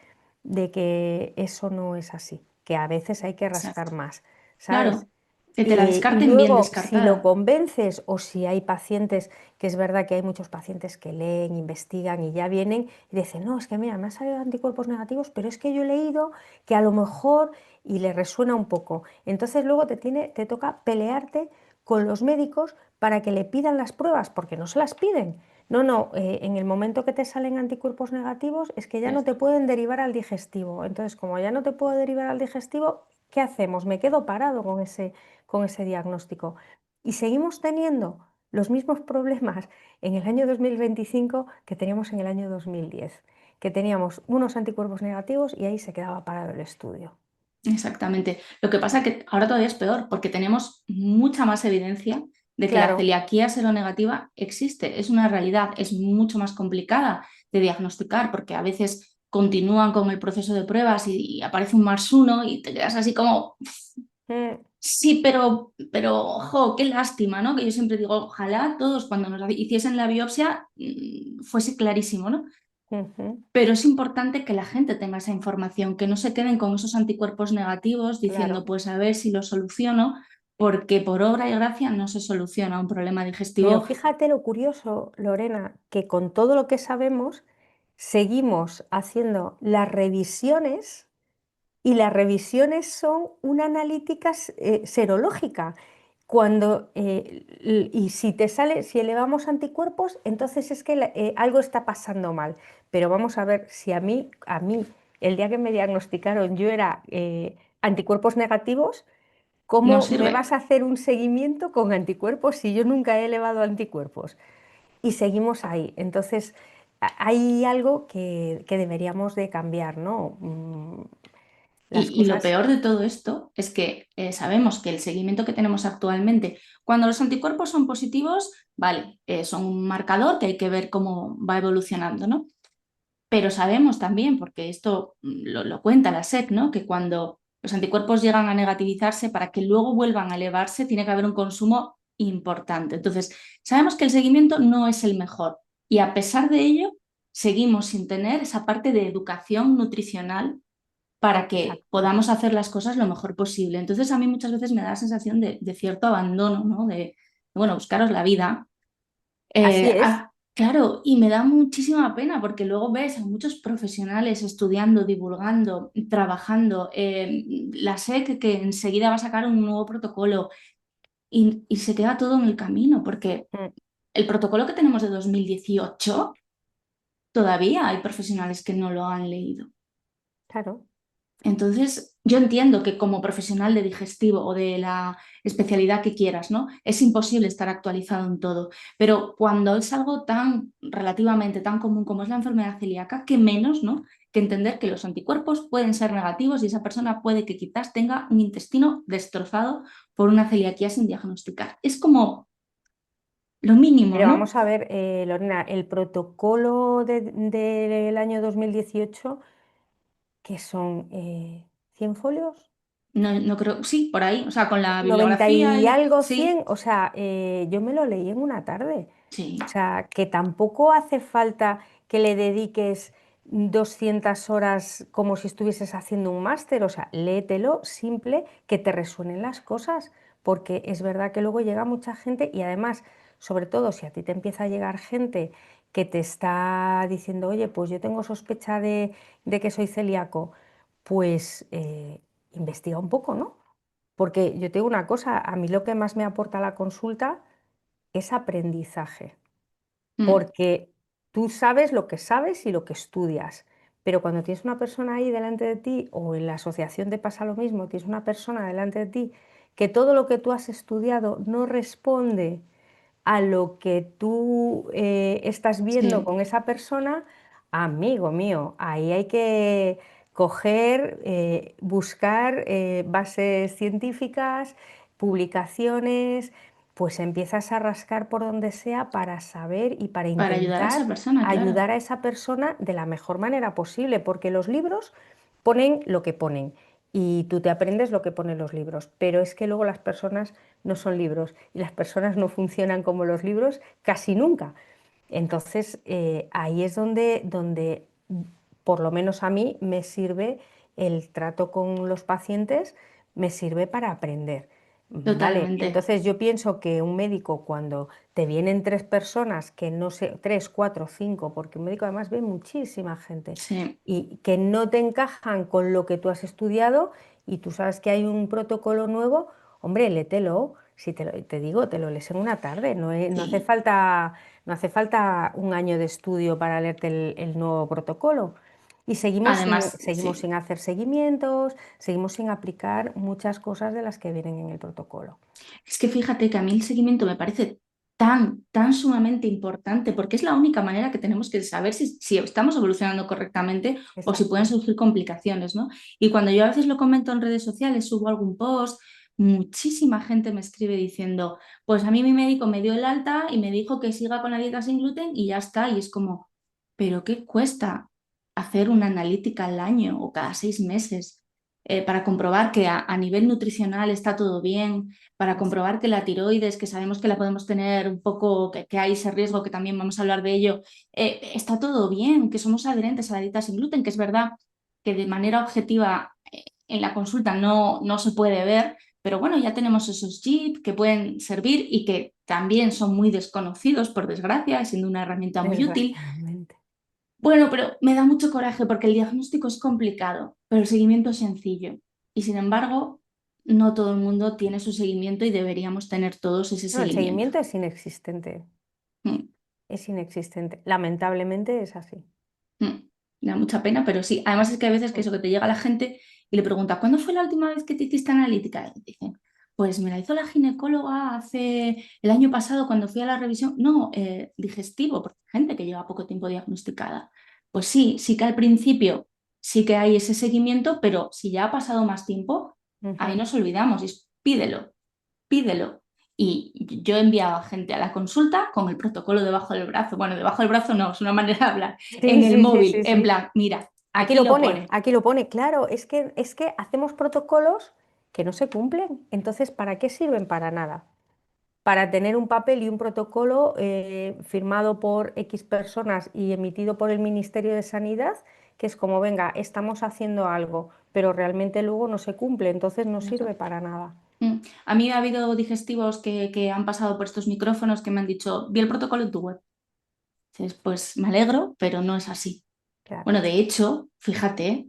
de que eso no es así, que a veces hay que rascar exacto. más, ¿sabes? Claro, que te la Y descarten bien luego, si lo descartada. convences o si hay pacientes, que es verdad que hay muchos pacientes que leen, investigan y ya vienen y dicen, no, es que mira, me han salido anticuerpos negativos, pero es que yo he leído que a lo mejor y le resuena un poco. Entonces luego te toca pelearte con los médicos para que le pidan las pruebas, porque no se las piden. No, no, en el momento que te salen anticuerpos negativos es que ya Ya no te está. pueden derivar al digestivo. Entonces, como ya no te puedo derivar al digestivo, ¿qué hacemos? Me quedo parado con ese diagnóstico. Y seguimos teniendo los mismos problemas en el año 2025 que teníamos en el año 2010, que teníamos unos anticuerpos negativos y ahí se quedaba parado el estudio. Exactamente. Lo que pasa es que ahora todavía es peor porque tenemos mucha más evidencia de que la Claro, celiaquía seronegativa existe, es una realidad, es mucho más complicada de diagnosticar porque a veces continúan con el proceso de pruebas y aparece un MARS-1 y te quedas así como, mm, sí, pero, ojo, qué lástima, ¿no? Que yo siempre digo, ojalá todos cuando nos hiciesen la biopsia fuese clarísimo, ¿no? ujú, Pero es importante que la gente tenga esa información, que no se queden con esos anticuerpos negativos diciendo, claro. pues a ver si lo soluciono, porque por obra y gracia no se soluciona un problema Pero digestivo. fíjate lo curioso, Lorena, que con todo lo que sabemos, seguimos haciendo las revisiones y las revisiones son una analítica serológica. Y si te sale, si elevamos anticuerpos, entonces es que algo está pasando mal. Pero vamos a ver si a mí, el día que me diagnosticaron, yo era anticuerpos negativos. No ¿Cómo me sirve. vas a hacer un seguimiento con anticuerpos si yo nunca he elevado anticuerpos? Y seguimos ahí. Entonces, hay algo que deberíamos de cambiar, ¿no? Las Y lo cosas, peor de todo esto es que sabemos que el seguimiento que tenemos actualmente, cuando los anticuerpos son positivos, vale, son un marcador que hay que ver cómo va evolucionando, ¿no? Pero sabemos también, porque esto lo cuenta la SEC, ¿no? Que cuando los anticuerpos llegan a negativizarse, para que luego vuelvan a elevarse, tiene que haber un consumo importante. Entonces, sabemos que el seguimiento no es el mejor y a pesar de ello, seguimos sin tener esa parte de educación nutricional para que exacto. podamos hacer las cosas lo mejor posible. Entonces, a mí muchas veces me da la sensación de cierto abandono, ¿no? Bueno, buscaros la vida. Así es. Claro, y me da muchísima pena porque luego ves a muchos profesionales estudiando, divulgando, trabajando. La SEC que enseguida va a sacar un nuevo protocolo y se queda todo en el camino porque Mm, el protocolo que tenemos de 2018 todavía hay profesionales que no lo han leído. claro. Entonces, yo entiendo que como profesional de digestivo o de la especialidad que quieras, ¿no? Es imposible estar actualizado en todo, pero cuando es algo tan relativamente tan común como es la enfermedad celíaca, qué menos, ¿no? Que entender que los anticuerpos pueden ser negativos y esa persona puede que quizás tenga un intestino destrozado por una celiaquía sin diagnosticar. Es como lo mínimo, Pero ¿no? vamos a ver, Lorena, el protocolo del año 2018, que son 100 folios. No, no creo, sí, por ahí, o sea, con la 90 bibliografía y y algo, sí, 100, o sea, yo me lo leí en una tarde. O sí, sea, que tampoco hace falta que le dediques 200 horas como si estuvieses haciendo un máster. O sea, léetelo simple, que te resuenen las cosas, porque es verdad que luego llega mucha gente y además, sobre todo si a ti te empieza a llegar gente que te está diciendo, oye, pues yo tengo sospecha de que soy celíaco, pues investiga un poco, ¿no? Porque yo te digo una cosa, a mí lo que más me aporta la consulta es aprendizaje, mm, porque tú sabes lo que sabes y lo que estudias, pero cuando tienes una persona ahí delante de ti, o en la asociación te pasa lo mismo, tienes una persona delante de ti que todo lo que tú has estudiado no responde a lo que tú estás viendo sí, con esa persona, amigo mío, ahí hay que coger, buscar bases científicas, publicaciones, pues empiezas a rascar por donde sea para saber y para para ayudar a esa intentar persona, claro, ayudar a esa persona de la mejor manera posible, porque los libros ponen lo que ponen y tú te aprendes lo que ponen los libros, pero es que luego las personas no son libros y las personas no funcionan como los libros casi nunca. Entonces, ahí es donde, por lo menos a mí, me sirve el trato con los pacientes, me sirve para aprender. Vale, totalmente, entonces yo pienso que un médico cuando te vienen tres personas, que no sé, tres, cuatro, cinco, porque un médico además ve muchísima gente sí, y que no te encajan con lo que tú has estudiado y tú sabes que hay un protocolo nuevo, hombre, lételo. Si te digo, te lo lees en una tarde, no hace sí. falta, no hace falta un año de estudio para leerte el nuevo protocolo. Y Además, seguimos sí. sin hacer seguimientos, seguimos sin aplicar muchas cosas de las que vienen en el protocolo. Es que fíjate que a mí el seguimiento me parece tan, tan sumamente importante porque es la única manera que tenemos que saber si estamos evolucionando correctamente o si pueden Exacto. surgir complicaciones, ¿no? Y cuando yo a veces lo comento en redes sociales, subo algún post, muchísima gente me escribe diciendo, pues a mí mi médico me dio el alta y me dijo que siga con la dieta sin gluten y ya está. Y es como, ¿pero qué cuesta hacer una analítica al año o cada 6 meses? Para comprobar que a nivel nutricional está todo bien, para comprobar que la tiroides, que sabemos que la podemos tener un poco, que hay ese riesgo, que también vamos a hablar de ello, está todo bien, que somos adherentes a la dieta sin gluten, que es verdad que de manera objetiva en la consulta no se puede ver, pero bueno, ya tenemos esos JIP que pueden servir y que también son muy desconocidos, por desgracia, siendo una herramienta muy útil. Desgraciadamente. Bueno, pero me da mucho coraje porque el diagnóstico es complicado, pero el seguimiento es sencillo. Y sin embargo, no todo el mundo tiene su seguimiento y deberíamos tener todos ese No, el seguimiento. seguimiento es inexistente, Mm, es inexistente. Lamentablemente es así. mm. Da mucha pena, pero sí. Además es que hay veces que Mm, eso que te llega la gente y le pregunta, ¿cuándo fue la última vez que te hiciste analítica? Y te dicen, pues me la hizo la ginecóloga hace el año pasado cuando fui a la revisión. No, digestivo, porque hay gente que lleva poco tiempo diagnosticada. Pues sí, sí que al principio sí que hay ese seguimiento, pero si ya ha pasado más tiempo, ahí ujú. nos olvidamos y pídelo, pídelo. Y yo he enviado a gente a la consulta con el protocolo debajo del brazo. Bueno, debajo del brazo no, es una manera de hablar. En Sí, el sí, sí, móvil, sí, en sí. plan, mira, aquí lo pone. Aquí lo pone, claro, es que hacemos protocolos que no se cumplen. Entonces, ¿para qué sirven? Para nada. Para tener un papel y un protocolo firmado por X personas y emitido por el Ministerio de Sanidad, que es como, venga, estamos haciendo algo, pero realmente luego no se cumple, entonces no sirve para nada. Mm. A mí ha habido digestivos que han pasado por estos micrófonos que me han dicho, vi el protocolo en tu web. Dices, pues me alegro, pero no es así. Claro. Bueno, de hecho, fíjate,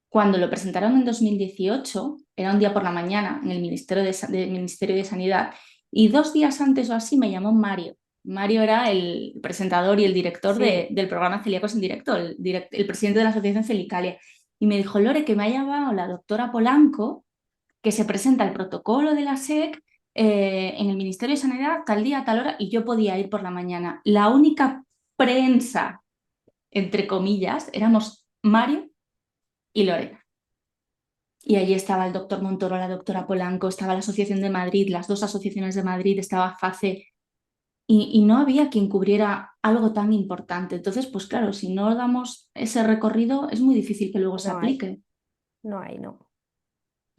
cuando lo presentaron en 2018, era un día por la mañana en el Ministerio de Sanidad, y 2 días antes o así me llamó Mario. Mario era el presentador y el director Sí. del programa Celíacos en Directo, el presidente de la Asociación Celicalia. Y me dijo, Lore, que me ha llamado la doctora Polanco, que se presenta el protocolo de la SEC en el Ministerio de Sanidad tal día, tal hora, y yo podía ir por la mañana. La única prensa, entre comillas, éramos Mario y Lorena. Y allí estaba el doctor Montoro, la doctora Polanco, estaba la Asociación de Madrid, las dos asociaciones de Madrid, estaba FACE, y no había quien cubriera algo tan importante. Entonces, pues claro, si no damos ese recorrido, es muy difícil que luego se No hay, aplique. no hay, no.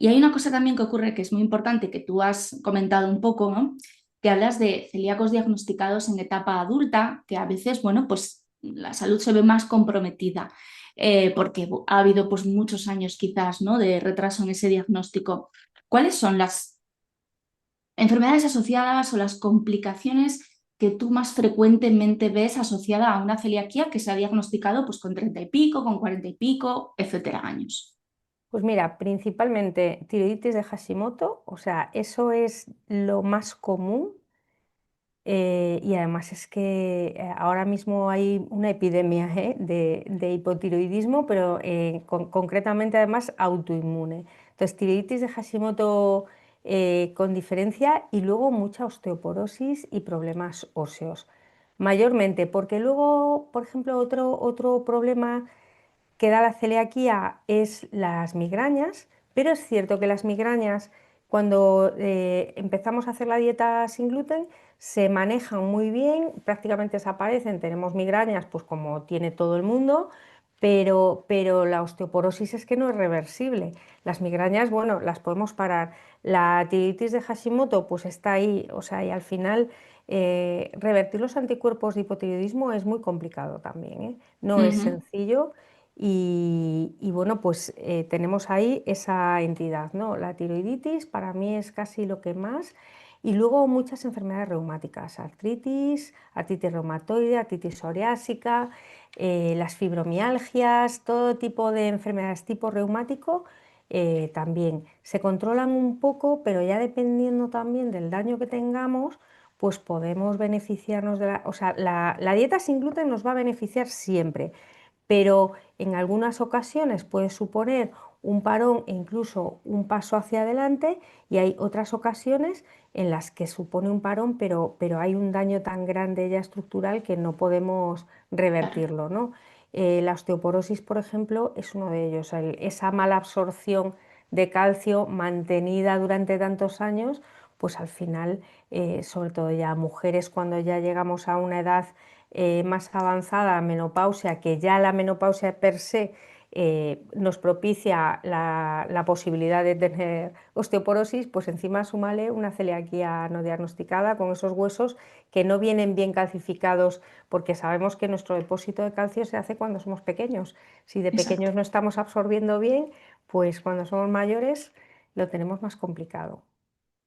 Y hay una cosa también que ocurre que es muy importante, que tú has comentado un poco, ¿no? Que hablas de celíacos diagnosticados en etapa adulta, que a veces, bueno, pues la salud se ve más comprometida, porque ha habido pues muchos años quizás, ¿no? De retraso en ese diagnóstico. ¿Cuáles son las enfermedades asociadas o las complicaciones que tú más frecuentemente ves asociada a una celiaquía que se ha diagnosticado pues con 30 y pico, con 40 y pico, etcétera, años? Pues mira, principalmente tiroiditis de Hashimoto, o sea, eso es lo más común. Y además es que ahora mismo hay una epidemia de hipotiroidismo, pero concretamente además autoinmune. Entonces, tiroiditis de Hashimoto con diferencia y luego mucha osteoporosis y problemas óseos. Mayormente, porque luego, por ejemplo, otro problema que da la celiaquía es las migrañas, pero es cierto que las migrañas, cuando empezamos a hacer la dieta sin gluten, se manejan muy bien, prácticamente desaparecen. Tenemos migrañas, pues como tiene todo el mundo, pero la osteoporosis es que no es reversible. Las migrañas, bueno, las podemos parar. La tiroiditis de Hashimoto, pues está ahí, o sea, y al final revertir los anticuerpos de hipotiroidismo es muy complicado también, ¿eh? No es Ujú, sencillo. Y bueno, pues tenemos ahí esa entidad, ¿no? La tiroiditis para mí es casi lo que más. Y luego muchas enfermedades reumáticas, artritis reumatoide, artritis psoriásica, las fibromialgias, todo tipo de enfermedades tipo reumático también se controlan un poco, pero ya dependiendo también del daño que tengamos, pues podemos beneficiarnos de la... O sea, la dieta sin gluten nos va a beneficiar siempre, pero en algunas ocasiones puede suponer un parón e incluso un paso hacia adelante, y hay otras ocasiones en las que supone un parón, pero hay un daño tan grande ya estructural que no podemos claro. revertirlo, ¿no? La osteoporosis, por ejemplo, es uno de ellos. Esa mala absorción de calcio mantenida durante tantos años, pues al final, sobre todo ya mujeres cuando ya llegamos a una edad más avanzada, menopausia, que ya la menopausia per se nos propicia la posibilidad de tener osteoporosis, pues encima súmale una celiaquía no diagnosticada con esos huesos que no vienen bien calcificados, porque sabemos que nuestro depósito de calcio se hace cuando somos pequeños. Si de Exacto. pequeños no estamos absorbiendo bien, pues cuando somos mayores lo tenemos más complicado.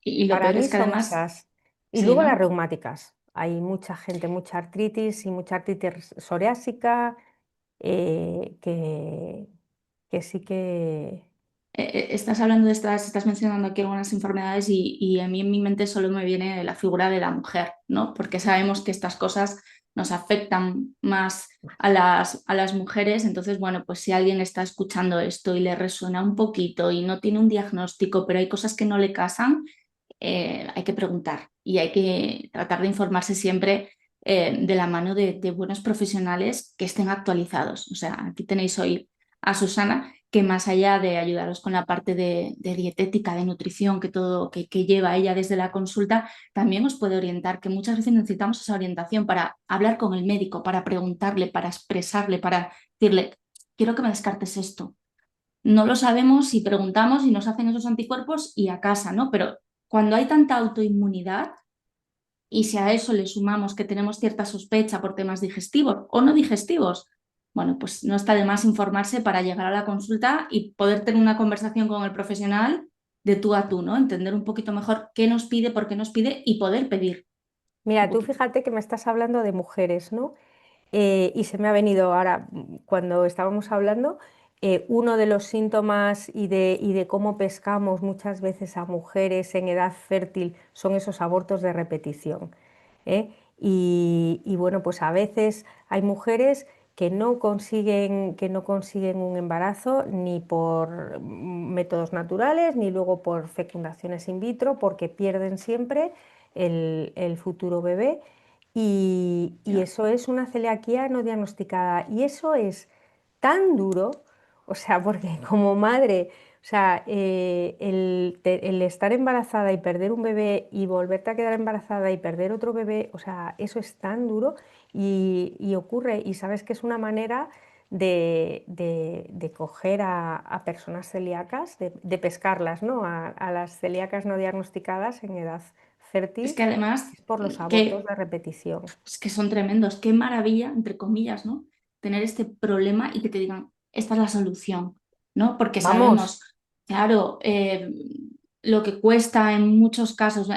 Y lo Para peor mí es que son además, esas. Y sí, luego las ¿no? reumáticas. Hay mucha gente, mucha artritis y mucha artritis psoriásica eh, que, que sí que... Estás hablando de estás mencionando aquí algunas enfermedades y a mí en mi mente solo me viene la figura de la mujer, ¿no? Porque sabemos que estas cosas nos afectan más a las mujeres. Entonces, bueno, pues si alguien está escuchando esto y le resuena un poquito y no tiene un diagnóstico, pero hay cosas que no le casan, hay que preguntar y hay que tratar de informarse siempre de la mano de buenos profesionales que estén actualizados. O sea, aquí tenéis hoy a Susana, que más allá de ayudaros con la parte de dietética, de nutrición, que todo que lleva ella desde la consulta, también os puede orientar, que muchas veces necesitamos esa orientación para hablar con el médico, para preguntarle, para expresarle, para decirle, quiero que me descartes esto. No lo sabemos si preguntamos y nos hacen esos anticuerpos y a casa, ¿no? Pero cuando hay tanta autoinmunidad y si a eso le sumamos que tenemos cierta sospecha por temas digestivos o no digestivos, bueno, pues no está de más informarse para llegar a la consulta y poder tener una conversación con el profesional de tú a tú, ¿no? Entender un poquito mejor qué nos pide, por qué nos pide y poder pedir un Mira, tú poquito. fíjate que me estás hablando de mujeres, ¿no? Y se me ha venido ahora, cuando estábamos hablando, uno de los síntomas y de cómo pescamos muchas veces a mujeres en edad fértil son esos abortos de repetición. ¿Eh? Y bueno, pues a veces hay mujeres que no consiguen un embarazo ni por métodos naturales ni luego por fecundaciones in vitro porque pierden siempre el futuro bebé, y Ya. eso es una celiaquía no diagnosticada. Y eso es tan duro, o sea, porque como madre, o sea, el estar embarazada y perder un bebé y volverte a quedar embarazada y perder otro bebé, o sea, eso es tan duro y ocurre, y sabes que es una manera de coger a personas celíacas, de pescarlas, ¿no? A las celíacas no diagnosticadas en edad Es fértil, que además, es por los abortos que de repetición. es que son tremendos. Qué maravilla, entre comillas, ¿no? Tener este problema y que te digan, esta es la solución, ¿no? Porque Vamos, sabemos, claro, lo que cuesta en muchos casos.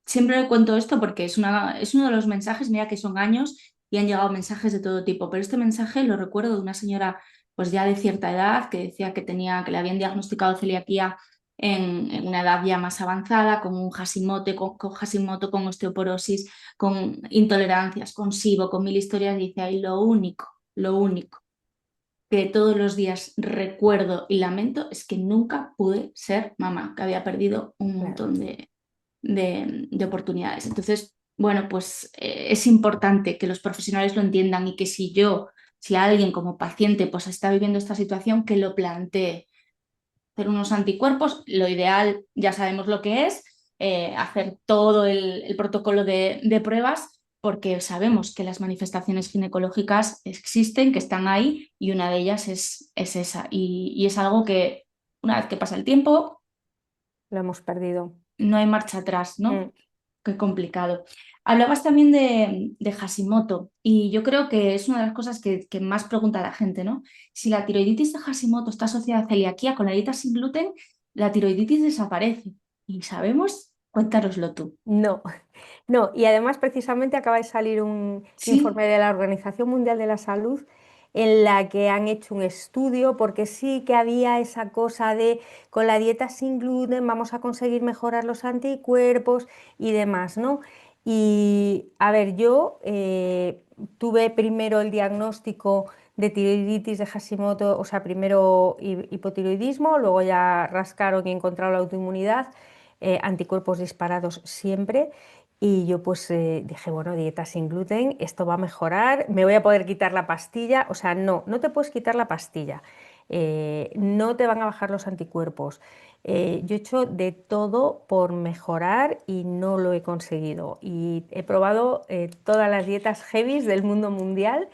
Siempre le cuento esto porque es uno de los mensajes, mira que son años y han llegado mensajes de todo tipo, pero este mensaje lo recuerdo de una señora pues ya de cierta edad que decía que le habían diagnosticado celiaquía en una edad ya más avanzada, con un Hashimoto, con osteoporosis, con intolerancias, con SIBO, con mil historias, dice ahí lo único que todos los días recuerdo y lamento es que nunca pude ser mamá, que había perdido un claro. montón de oportunidades. Entonces, bueno, pues es importante que los profesionales lo entiendan y que si alguien como paciente pues está viviendo esta situación, que lo plantee hacer unos anticuerpos. Lo ideal, ya sabemos lo que es, hacer todo el protocolo de pruebas, porque sabemos que las manifestaciones ginecológicas existen, que están ahí, y una de ellas es esa. Y es algo que una vez que pasa el tiempo, Lo hemos perdido. no hay marcha atrás, ¿no? Mm. Qué complicado. Hablabas también de Hashimoto y yo creo que es una de las cosas que más pregunta la gente, ¿no? Si la tiroiditis de Hashimoto está asociada a celiaquía con la dieta sin gluten, la tiroiditis desaparece. ¿Y sabemos? Cuéntanoslo tú. No, no, y además precisamente acaba de salir un informe Sí, de la Organización Mundial de la Salud en la que han hecho un estudio porque sí que había esa cosa de con la dieta sin gluten vamos a conseguir mejorar los anticuerpos y demás, ¿no? Y a ver, yo tuve primero el diagnóstico de tiroiditis de Hashimoto, o sea, primero hipotiroidismo, luego ya rascaron y encontraron la autoinmunidad, anticuerpos disparados siempre. Y yo pues dije, bueno, dieta sin gluten, esto va a mejorar, me voy a poder quitar la pastilla. O sea, no, no te puedes quitar la pastilla, no te van a bajar los anticuerpos. Yo he hecho de todo por mejorar y no lo he conseguido. Y he probado todas las dietas heavies del mundo mundial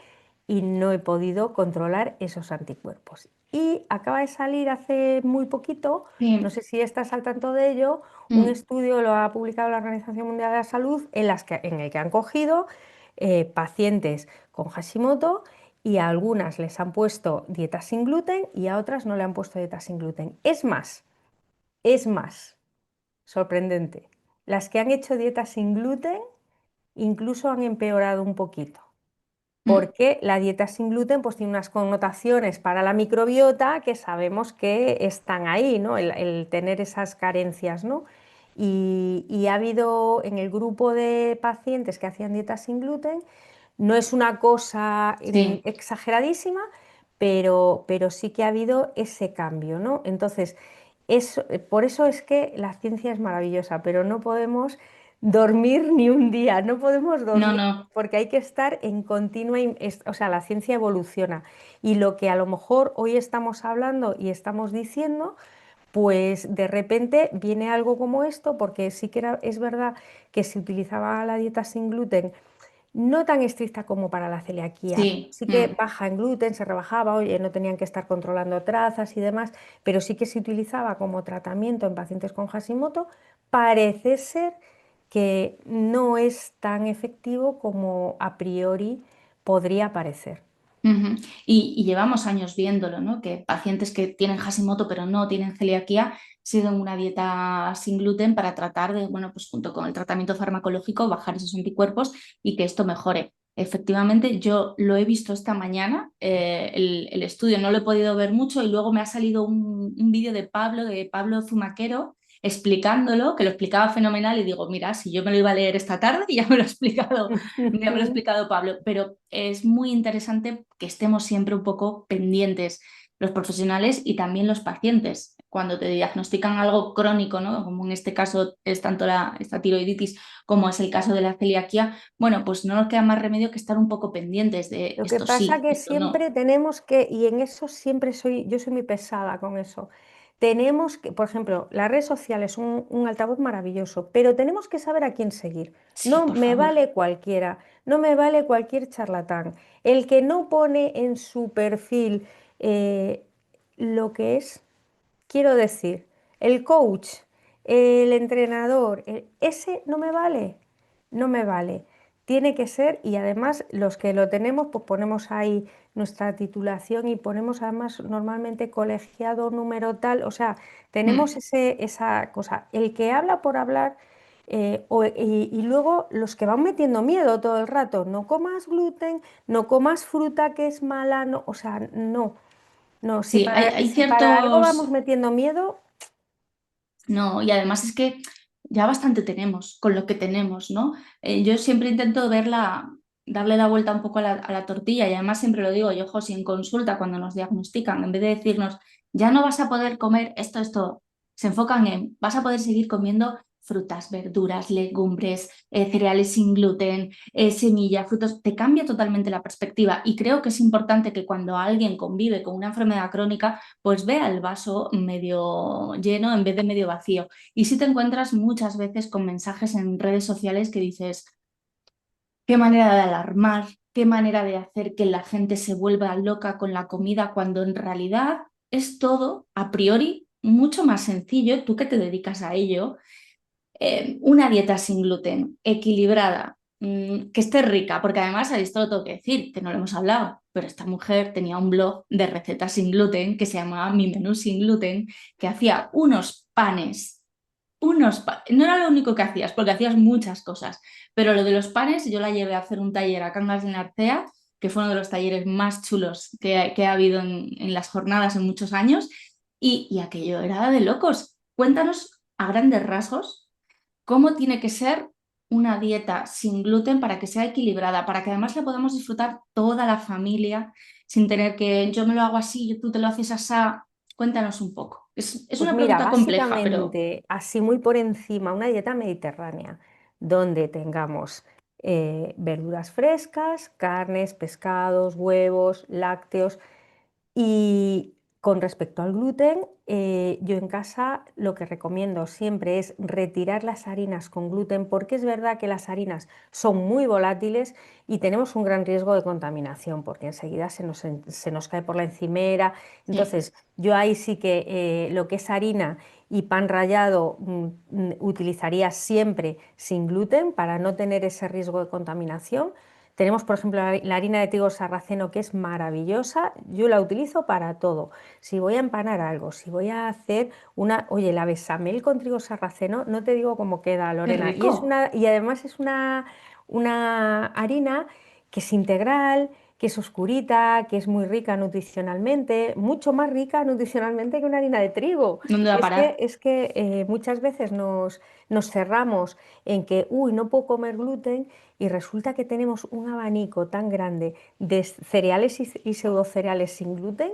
y no he podido controlar esos anticuerpos. Y acaba de salir hace muy poquito, no sí. sé si estás al tanto de ello, un Mm, estudio lo ha publicado la Organización Mundial de la Salud en el que han cogido pacientes con Hashimoto y a algunas les han puesto dieta sin gluten y a otras no le han puesto dieta sin gluten. Es más, sorprendente. Las que han hecho dieta sin gluten incluso han empeorado un poquito mm, porque la dieta sin gluten pues, tiene unas connotaciones para la microbiota que sabemos que están ahí, ¿no? El tener esas carencias, ¿no? Y ha habido en el grupo de pacientes que hacían dieta sin gluten, no es una cosa sí. exageradísima, pero sí que ha habido ese cambio, ¿no? Entonces, por eso es que la ciencia es maravillosa, pero no podemos dormir ni un día, no podemos No, dormir no. porque hay que estar en continua, o sea, la ciencia evoluciona y lo que a lo mejor hoy estamos hablando y estamos diciendo, pues de repente viene algo como esto, porque sí que es verdad que se utilizaba la dieta sin gluten, no tan estricta como para la celiaquía. Sí. Sí que Mm. baja en gluten, se rebajaba, oye, no tenían que estar controlando trazas y demás, pero sí que se utilizaba como tratamiento en pacientes con Hashimoto. Parece ser que no es tan efectivo como a priori podría parecer. Ujú. Y llevamos años viéndolo, ¿no? Que pacientes que tienen Hashimoto pero no tienen celiaquía siguen una dieta sin gluten para tratar de, bueno, pues junto con el tratamiento farmacológico, bajar esos anticuerpos y que esto mejore. Efectivamente, yo lo he visto esta mañana, el estudio no lo he podido ver mucho y luego me ha salido un vídeo de Pablo Zumaquero, explicándolo, que lo explicaba fenomenal y digo, mira, si yo me lo iba a leer esta tarde, ya me lo ha explicado ya me lo ha explicado Pablo, pero es muy interesante que estemos siempre un poco pendientes los profesionales y también los pacientes. Cuando te diagnostican algo crónico, ¿no? Como en este caso es tanto esta tiroiditis como es el caso de la celiaquía, bueno, pues no nos queda más remedio que estar un poco pendientes de Lo que esto pasa sí, que esto no. siempre tenemos que, y en eso siempre yo soy muy pesada con eso, tenemos que, por ejemplo, la red social es un altavoz maravilloso, pero tenemos que saber a quién seguir. Sí, No por me favor. vale cualquiera. no me vale cualquier charlatán. El que no pone en su perfil eh, lo que es, quiero decir, el coach, el entrenador, ese no me vale, no me vale. Tiene que ser, y además los que lo tenemos, pues ponemos ahí nuestra titulación y ponemos además normalmente colegiado número tal, o sea, tenemos Mm. esa cosa. El que habla por hablar, y luego los que van metiendo miedo todo el rato, no comas gluten, no comas fruta que es mala, no, o sea, no, no, Sí, hay si para algo vamos ciertos... metiendo miedo, No, y además es que ya bastante tenemos con lo que tenemos, ¿no? Yo siempre intento darle la vuelta un poco a la tortilla y además siempre lo digo, yo, Josi, en consulta cuando nos diagnostican, en vez de decirnos, ya no vas a poder comer esto, se enfocan en, vas a poder seguir comiendo frutas, verduras, legumbres, cereales sin gluten, semillas, frutos, te cambia totalmente la perspectiva y creo que es importante que cuando alguien convive con una enfermedad crónica, pues vea el vaso medio lleno en vez de medio vacío. Y si te encuentras muchas veces con mensajes en redes sociales que dices, qué manera de alarmar, qué manera de hacer que la gente se vuelva loca con la comida, cuando en realidad es todo, a priori, mucho más sencillo, tú que te dedicas a ello, una dieta sin gluten, equilibrada, que esté rica, porque además esto lo tengo que decir, que no lo hemos hablado, pero esta mujer tenía un blog de recetas sin gluten que se llamaba Mi Menú Sin Gluten, que hacía no era lo único que hacías, porque hacías muchas cosas, pero lo de los panes yo la llevé a hacer un taller a Cangas de Narcea, que fue uno de los talleres más chulos que ha habido en las jornadas en muchos años, y aquello era de locos. Cuéntanos a grandes rasgos cómo tiene que ser una dieta sin gluten para que sea equilibrada, para que además la podamos disfrutar toda la familia sin tener que yo me lo hago así, tú te lo haces así. Cuéntanos un poco. Es pues una mira, pregunta compleja, pero básicamente, así muy por encima, una dieta mediterránea, donde tengamos verduras frescas, carnes, pescados, huevos, lácteos. Y con respecto al gluten, yo en casa lo que recomiendo siempre es retirar las harinas con gluten, porque es verdad que las harinas son muy volátiles y tenemos un gran riesgo de contaminación, porque enseguida se nos cae por la encimera. sí. Entonces, yo ahí sí que lo que es harina y pan rallado utilizaría siempre sin gluten para no tener ese riesgo de contaminación. Tenemos, por ejemplo, la harina de trigo sarraceno, que es maravillosa. Yo la utilizo para todo. Si voy a empanar algo, si voy a hacer una, oye, la bechamel con trigo sarraceno, no te digo cómo queda, Qué Lorena. rico. Y además es una harina que es integral, que es oscurita, que es muy rica nutricionalmente, mucho más rica nutricionalmente que una harina de trigo. ¿Dónde va a parar? Es que muchas veces nos cerramos en que, uy, no puedo comer gluten, y resulta que tenemos un abanico tan grande de cereales y pseudocereales sin gluten,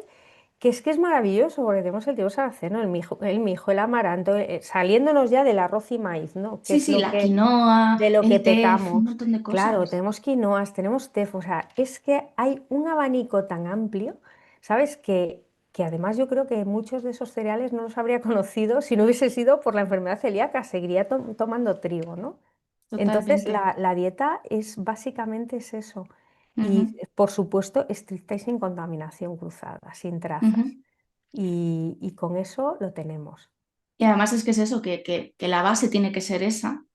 que es maravilloso, porque tenemos el trigo sarraceno, el mijo, el amaranto, saliéndonos ya del arroz y maíz, ¿no? Que Sí, es sí, la quinoa, de lo que el té, un pecamos. montón de Claro, cosas. tenemos quinoas, tenemos tefu, o sea, es que hay un abanico tan amplio, ¿sabes? Que además yo creo que muchos de esos cereales no los habría conocido si no hubiese sido por la enfermedad celíaca, seguiría tomando trigo, ¿no? Entonces, Totalmente. la dieta es básicamente es eso. Y, Ujú, por supuesto, estricta y sin contaminación cruzada, sin trazas. ujú. Y con eso lo tenemos. Y además es que es eso, que la base tiene que ser esa.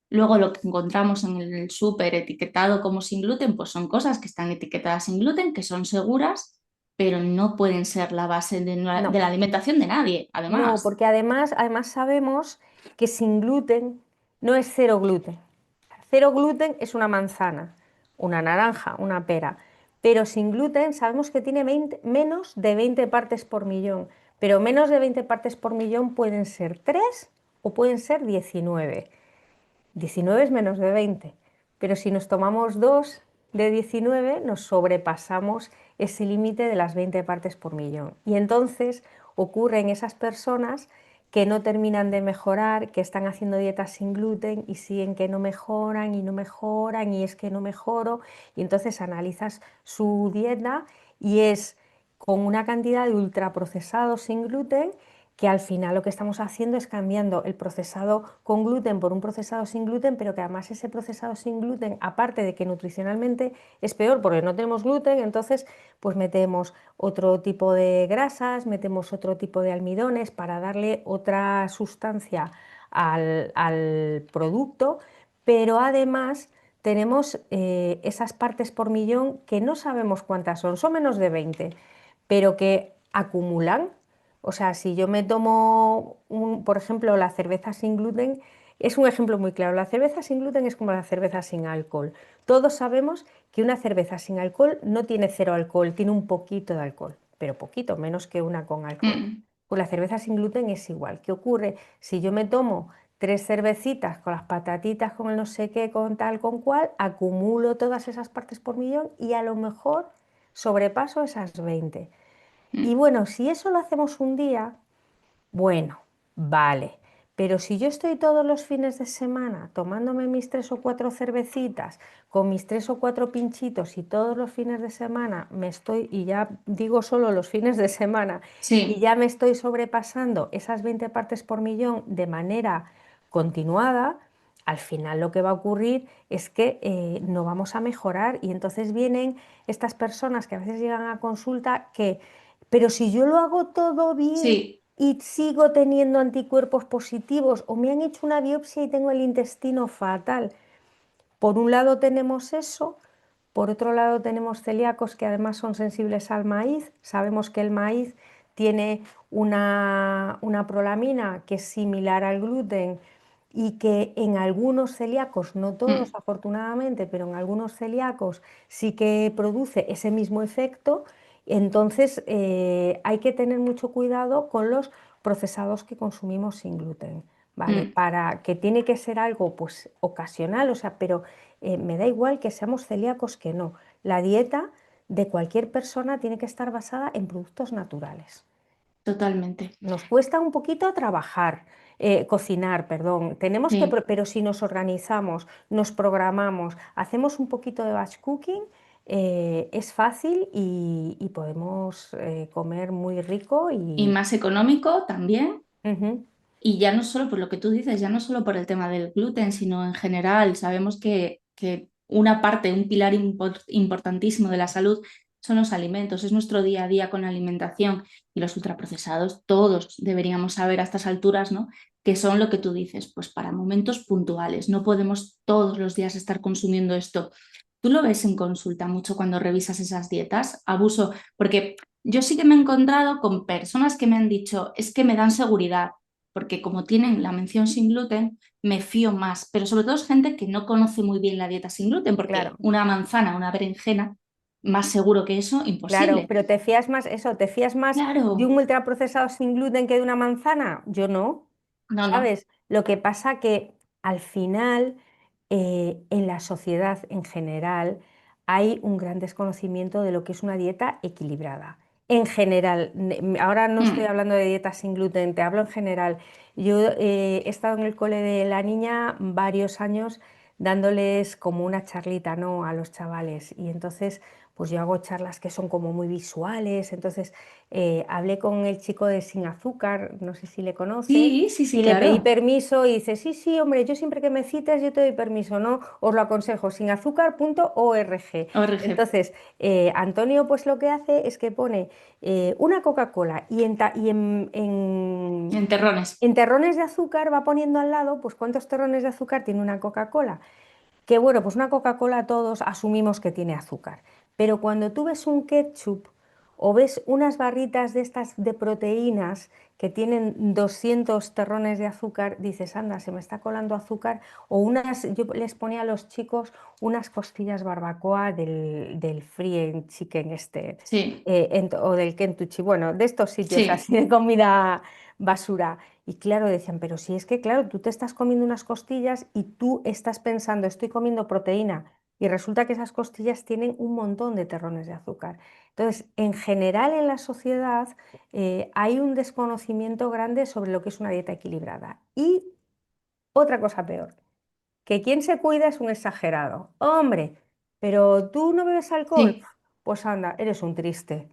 Luego lo que encontramos en el súper etiquetado como sin gluten, pues son cosas que están etiquetadas sin gluten, que son seguras, pero no pueden ser la base de No, la alimentación de nadie, no, además. porque además sabemos que sin gluten no es cero gluten. Cero gluten es una manzana, una naranja, una pera. Pero sin gluten sabemos que tiene menos de 20 partes por millón. Pero menos de 20 partes por millón pueden ser 3 o pueden ser 19. 19 es menos de 20, pero si nos tomamos 2 de 19 nos sobrepasamos ese límite de las 20 partes por millón. Y entonces ocurren esas personas que no terminan de mejorar, que están haciendo dietas sin gluten y siguen que no mejoran y no mejoran y es que no mejoro. Y entonces analizas su dieta y es con una cantidad de ultraprocesados sin gluten que al final lo que estamos haciendo es cambiando el procesado con gluten por un procesado sin gluten, pero que además ese procesado sin gluten, aparte de que nutricionalmente es peor porque no tenemos gluten, entonces pues metemos otro tipo de grasas, metemos otro tipo de almidones para darle otra sustancia al producto, pero además tenemos esas partes por millón que no sabemos cuántas son menos de 20, pero que acumulan. O sea, si yo me tomo, por ejemplo, la cerveza sin gluten, es un ejemplo muy claro. La cerveza sin gluten es como la cerveza sin alcohol. Todos sabemos que una cerveza sin alcohol no tiene cero alcohol, tiene un poquito de alcohol, pero poquito, menos que una con alcohol. Mm. Pues la cerveza sin gluten es igual. ¿Qué ocurre? Si yo me tomo tres cervecitas con las patatitas, con el no sé qué, con tal, con cual, acumulo todas esas partes por millón y a lo mejor sobrepaso esas 20. Y Mm. bueno, si eso lo hacemos un día, bueno, vale. Pero si yo estoy todos los fines de semana tomándome mis tres o cuatro cervecitas, con mis tres o cuatro pinchitos y todos los fines de semana me estoy, y ya digo solo los fines de semana, y Sí, ya me estoy sobrepasando esas 20 partes por millón de manera continuada, al final lo que va a ocurrir es que no vamos a mejorar y entonces vienen estas personas que a veces llegan a consulta que, pero si yo lo hago todo bien, sí, y sigo teniendo anticuerpos positivos o me han hecho una biopsia y tengo el intestino fatal. Por un lado tenemos eso, por otro lado tenemos celíacos que además son sensibles al maíz. Sabemos que el maíz tiene una prolamina que es similar al gluten y que en algunos celíacos, no todos mm, afortunadamente, pero en algunos celíacos sí que produce ese mismo efecto. Entonces hay que tener mucho cuidado con los procesados que consumimos sin gluten, ¿vale? mm, Para que tiene que ser algo pues ocasional, o sea, pero me da igual que seamos celíacos que no. La dieta de cualquier persona tiene que estar basada en productos naturales. totalmente. Nos cuesta un poquito trabajar, cocinar, perdón. Tenemos que, Sí. pero si nos organizamos, nos programamos, hacemos un poquito de batch cooking, es fácil y podemos comer muy rico Y y... más económico también. Ujú, Y ya no solo por lo que tú dices, ya no solo por el tema del gluten, sino en general. Sabemos que una parte, un pilar importantísimo de la salud son los alimentos, es nuestro día a día con la alimentación y los ultraprocesados. Todos deberíamos saber a estas alturas, ¿no? Que son lo que tú dices, pues para momentos puntuales. No podemos todos los días estar consumiendo esto. ¿Tú lo ves en consulta mucho cuando revisas esas dietas? Abuso, porque yo sí que me he encontrado con personas que me han dicho, es que me dan seguridad porque como tienen la mención sin gluten, me fío más, pero sobre todo es gente que no conoce muy bien la dieta sin gluten, porque claro. una manzana, una berenjena, más seguro que eso, Claro, imposible. pero ¿te fías más eso? ¿Te fías más de un Claro, ultraprocesado sin gluten que de una manzana? Yo no, no, no. ¿sabes? Lo que pasa que al final en la sociedad en general hay un gran desconocimiento de lo que es una dieta equilibrada. En general, ahora no estoy Mm, hablando de dieta sin gluten, te hablo en general. Yo he estado en el cole de la niña varios años dándoles como una charlita, ¿no? A los chavales y entonces pues yo hago charlas que son como muy visuales, entonces hablé con el chico de Sin Azúcar, no sé si le conoces, sí, sí, sí, y le pedí claro. permiso y dice, sí, sí, hombre, yo siempre que me cites yo te doy permiso, ¿no? Os lo aconsejo, sinazúcar.org. ORG, Entonces, Antonio pues lo que hace es que pone una Coca-Cola en terrones. en terrones de azúcar va poniendo al lado, pues cuántos terrones de azúcar tiene una Coca-Cola. Que bueno, pues una Coca-Cola todos asumimos que tiene azúcar, pero cuando tú ves un ketchup o ves unas barritas de estas de proteínas que tienen 200 terrones de azúcar, dices, anda, se me está colando azúcar, o unas, yo les ponía a los chicos unas costillas barbacoa del Free Chicken este, Sí, o del Kentucky, bueno, de estos sitios sí, así de comida basura. Y claro, decían, pero si es que, claro, tú te estás comiendo unas costillas y tú estás pensando, estoy comiendo proteína, y resulta que esas costillas tienen un montón de terrones de azúcar. Entonces, en general en la sociedad hay un desconocimiento grande sobre lo que es una dieta equilibrada. Y otra cosa peor, que quien se cuida es un exagerado. Hombre, pero tú no bebes alcohol, sí. pues anda, eres un triste.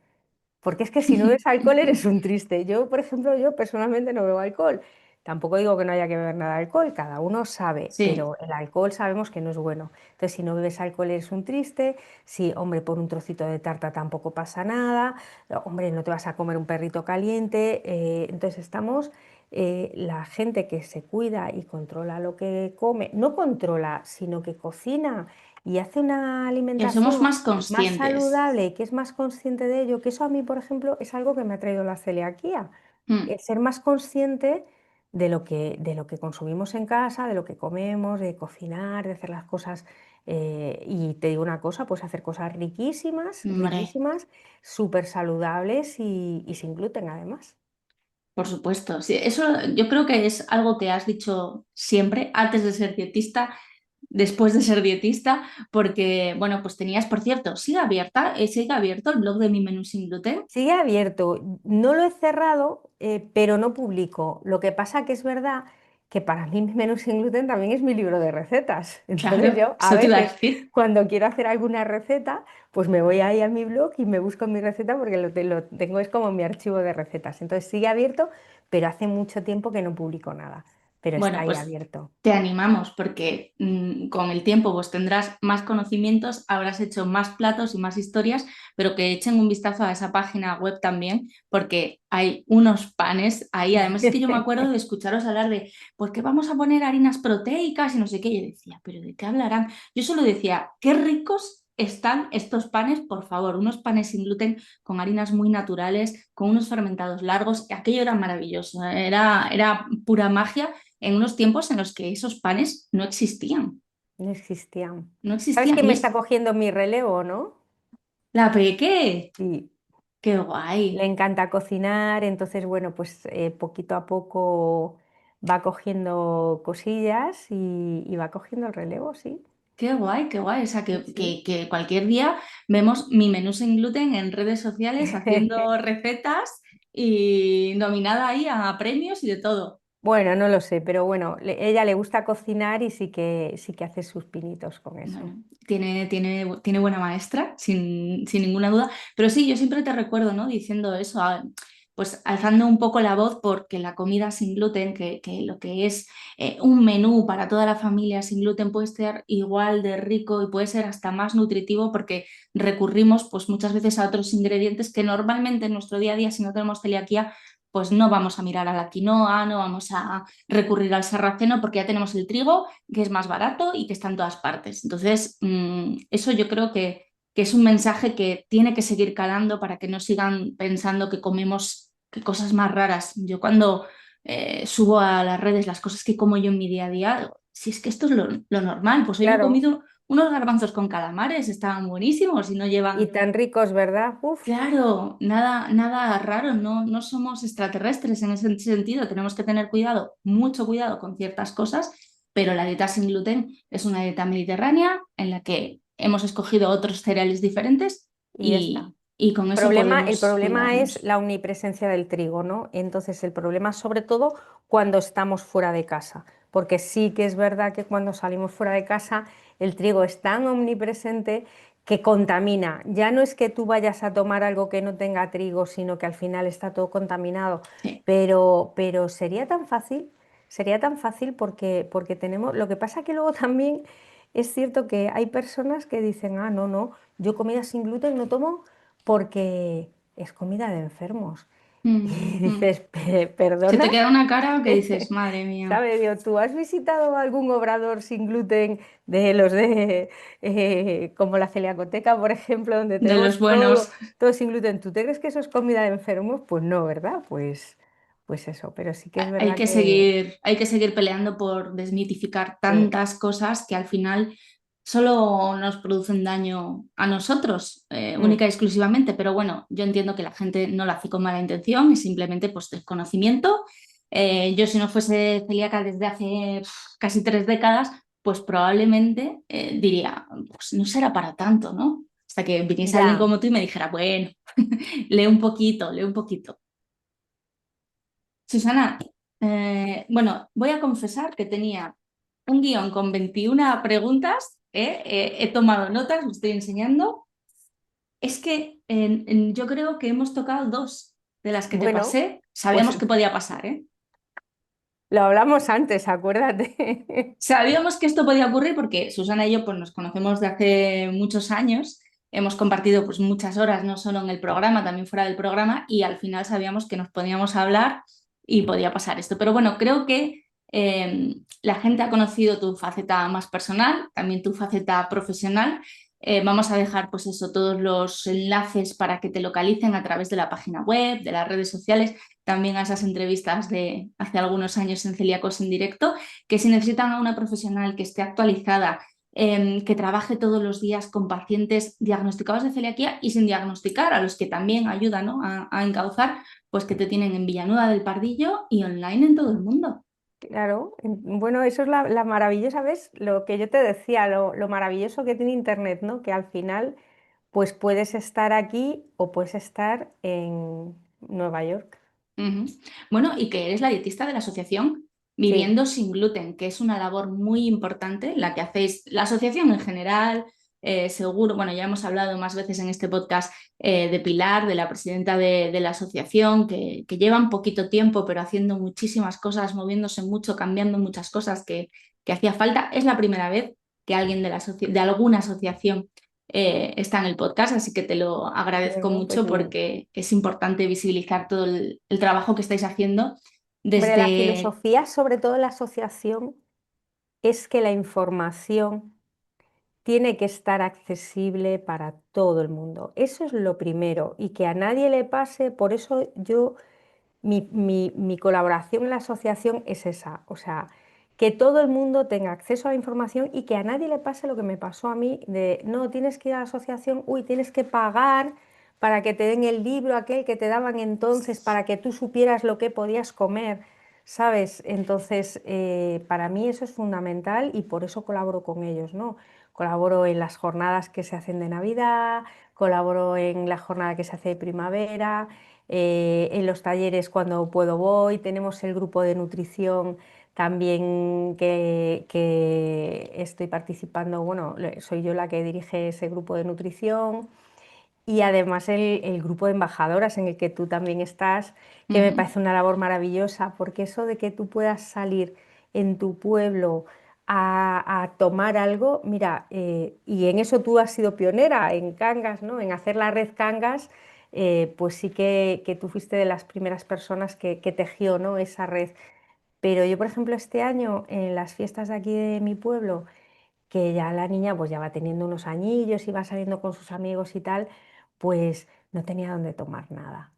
porque es que si no bebes alcohol eres un triste. Yo, por ejemplo, yo personalmente no bebo alcohol. Tampoco digo que no haya que beber nada de alcohol, cada uno sabe, Sí, pero el alcohol sabemos que no es bueno. Entonces, si no bebes alcohol eres un triste, si, hombre, por un trocito de tarta tampoco pasa nada, hombre, no te vas a comer un perrito caliente. Entonces, estamos, la gente que se cuida y controla lo que come, no controla, sino que cocina y hace una que somos alimentación más más conscientes. saludable y que es más consciente de ello, que eso a mí, por ejemplo, es algo que me ha traído la celiaquía, Mm, el ser más consciente de lo que consumimos en casa, de lo que comemos, de cocinar, de hacer las cosas. Y te digo una cosa, pues hacer cosas riquísimas, hombre. riquísimas, súper saludables y sin gluten además. Por supuesto, sí, eso yo creo que es algo que has dicho siempre, antes de ser dietista, después de ser dietista, porque, bueno, pues tenías, por cierto, sigue abierto el blog de Mi Menú Sin Gluten. Sigue abierto, no lo he cerrado, pero no publico. Lo que pasa que es verdad que para mí mi menú sin gluten también es mi libro de recetas. Entonces Claro, yo a eso te iba a veces decir. cuando quiero hacer alguna receta, pues me voy ahí a mi blog y me busco mi receta porque lo tengo, es como mi archivo de recetas. Entonces sigue abierto, pero hace mucho tiempo que no publico nada, pero está Bueno, ahí pues abierto. te animamos porque con el tiempo pues tendrás más conocimientos, habrás hecho más platos y más historias, pero que echen un vistazo a esa página web también porque hay unos panes ahí. Además es que yo me acuerdo de escucharos hablar de, ¿por qué vamos a poner harinas proteicas y no sé qué? Y yo decía, ¿pero de qué hablarán? Yo solo decía, qué ricos están estos panes, por favor, unos panes sin gluten con harinas muy naturales, con unos fermentados largos. Aquello era maravilloso, era pura magia en unos tiempos en los que esos panes no existían, No existían. no ¿Sabes existían. quién Y me está es cogiendo mi relevo, no? la peque, Sí. qué Le guay, encanta cocinar, entonces, bueno, pues poquito a poco va cogiendo cosillas y va cogiendo el relevo, sí. qué guay, qué guay. O sea, Sí, que, sí. que cualquier día vemos mi menú sin gluten en redes sociales haciendo recetas y nominada ahí a premios y de todo. Bueno, no lo sé, pero bueno, ella le gusta cocinar y sí que hace sus pinitos con eso. Bueno, tiene buena maestra, sin ninguna duda. Pero sí, yo siempre te recuerdo, ¿no? Diciendo eso, pues alzando un poco la voz porque la comida sin gluten, que lo que es un menú para toda la familia sin gluten puede ser igual de rico y puede ser hasta más nutritivo porque recurrimos pues muchas veces a otros ingredientes que normalmente en nuestro día a día, si no tenemos celiaquía, pues no vamos a mirar a la quinoa, no vamos a recurrir al sarraceno porque ya tenemos el trigo que es más barato y que está en todas partes. Entonces, eso yo creo que es un mensaje que tiene que seguir calando para que no sigan pensando que comemos que cosas más raras. Yo cuando subo a las redes las cosas que como yo en mi día a día, digo, si es que esto es lo normal, pues hoy me he Claro, comido unos garbanzos con calamares, estaban buenísimos y no y llevan. tan ricos, ¿verdad? Uf, Claro, nada raro, no somos extraterrestres en ese sentido, tenemos que tener cuidado, mucho cuidado con ciertas cosas, pero la dieta sin gluten es una dieta mediterránea en la que hemos escogido otros cereales diferentes y ya está. y con eso El podemos problema es cuidarnos. la omnipresencia del trigo, ¿no? Entonces, el problema sobre todo cuando estamos fuera de casa, porque sí que es verdad que cuando salimos fuera de casa el trigo es tan omnipresente que contamina. Ya no es que tú vayas a tomar algo que no tenga trigo, sino que al final está todo contaminado, Sí. pero sería tan fácil porque tenemos. Lo que pasa que luego también es cierto que hay personas que dicen, ah, no, no, yo comida sin gluten no tomo porque es comida de enfermos. Y Mm. dices, Se te ¿perdona? queda una cara que dices, madre mía, ¿Sabes? Digo, ¿tú has visitado algún obrador sin gluten de los de como la Celiacoteca, por ejemplo, donde de tenemos los buenos. todo sin gluten? ¿Tú te crees que eso es comida de enfermos? Pues no, ¿verdad? Pues eso, pero sí que es verdad que Hay que seguir peleando por desmitificar sí, tantas cosas que al final solo nos producen daño a nosotros, mm, única y exclusivamente. Pero bueno, yo entiendo que la gente no lo hace con mala intención, es simplemente pues desconocimiento. Yo si no fuese celíaca desde hace casi 3 décadas, pues probablemente diría, pues no será para tanto, ¿no? Hasta que viniese alguien ya. como tú y me dijera, bueno, lee un poquito, lee un poquito. Susana, bueno, voy a confesar que tenía un guión con 21 preguntas, he tomado notas, lo estoy enseñando Es que yo creo que hemos tocado dos de las que te Bueno, pasé. pues Sabíamos que podía pasar, ¿eh? lo hablamos antes, acuérdate. Sabíamos que esto podía ocurrir porque Susana y yo pues, nos conocemos de hace muchos años, hemos compartido pues, muchas horas, no solo en el programa, también fuera del programa, y al final sabíamos que nos podíamos hablar y podía pasar esto. Pero bueno, creo que la gente ha conocido tu faceta más personal, también tu faceta profesional. Vamos a dejar pues eso, todos los enlaces para que te localicen a través de la página web, de las redes sociales, también a esas entrevistas de hace algunos años en Celíacos en Directo, que si necesitan a una profesional que esté actualizada, que trabaje todos los días con pacientes diagnosticados de celiaquía y sin diagnosticar, a los que también ayuda, ¿no? a encauzar, pues que te tienen en Villanueva del Pardillo y online en todo el mundo. Claro, bueno, eso es la maravillosa, ¿ves? Lo que yo te decía, lo maravilloso que tiene Internet, ¿no? Que al final, pues puedes estar aquí o puedes estar en Nueva York. Ujú. Bueno, y que eres la dietista de la asociación Sí, Viviendo sin Gluten, que es una labor muy importante la que hacéis, la asociación en general, seguro, bueno, ya hemos hablado más veces en este podcast de Pilar, de la presidenta de la asociación, que llevan poquito tiempo, pero haciendo muchísimas cosas, moviéndose mucho, cambiando muchas cosas que hacía falta. Es la primera vez que alguien de, de alguna asociación está en el podcast, así que te lo agradezco bueno, pues mucho porque es importante visibilizar todo el trabajo que estáis haciendo hombre, la desde... filosofía, sobre todo en la asociación, es que la información tiene que estar accesible para todo el mundo. Eso es lo primero, y que a nadie le pase, por eso yo mi colaboración en la asociación es esa, o sea, que todo el mundo tenga acceso a la información y que a nadie le pase lo que me pasó a mí de, no, tienes que ir a la asociación, uy, tienes que pagar para que te den el libro aquel que te daban entonces, para que tú supieras lo que podías comer, ¿sabes? Entonces, para mí eso es fundamental y por eso colaboro con ellos, ¿no? Colaboro en las jornadas que se hacen de Navidad, colaboro en la jornada que se hace de primavera, en los talleres cuando puedo voy, tenemos el grupo de nutrición también que estoy participando, bueno, soy yo la que dirige ese grupo de nutrición y además el grupo de embajadoras en el que tú también estás, que me Ujú. parece una labor maravillosa, porque eso de que tú puedas salir en tu pueblo a tomar algo, mira, y en eso tú has sido pionera en Cangas, ¿no? En hacer la red Cangas, pues sí que tú fuiste de las primeras personas que tejió, ¿no? Esa red. Pero yo, por ejemplo, este año en las fiestas de aquí de mi pueblo, que ya la niña pues ya va teniendo unos añillos y va saliendo con sus amigos y tal, pues no tenía dónde tomar nada.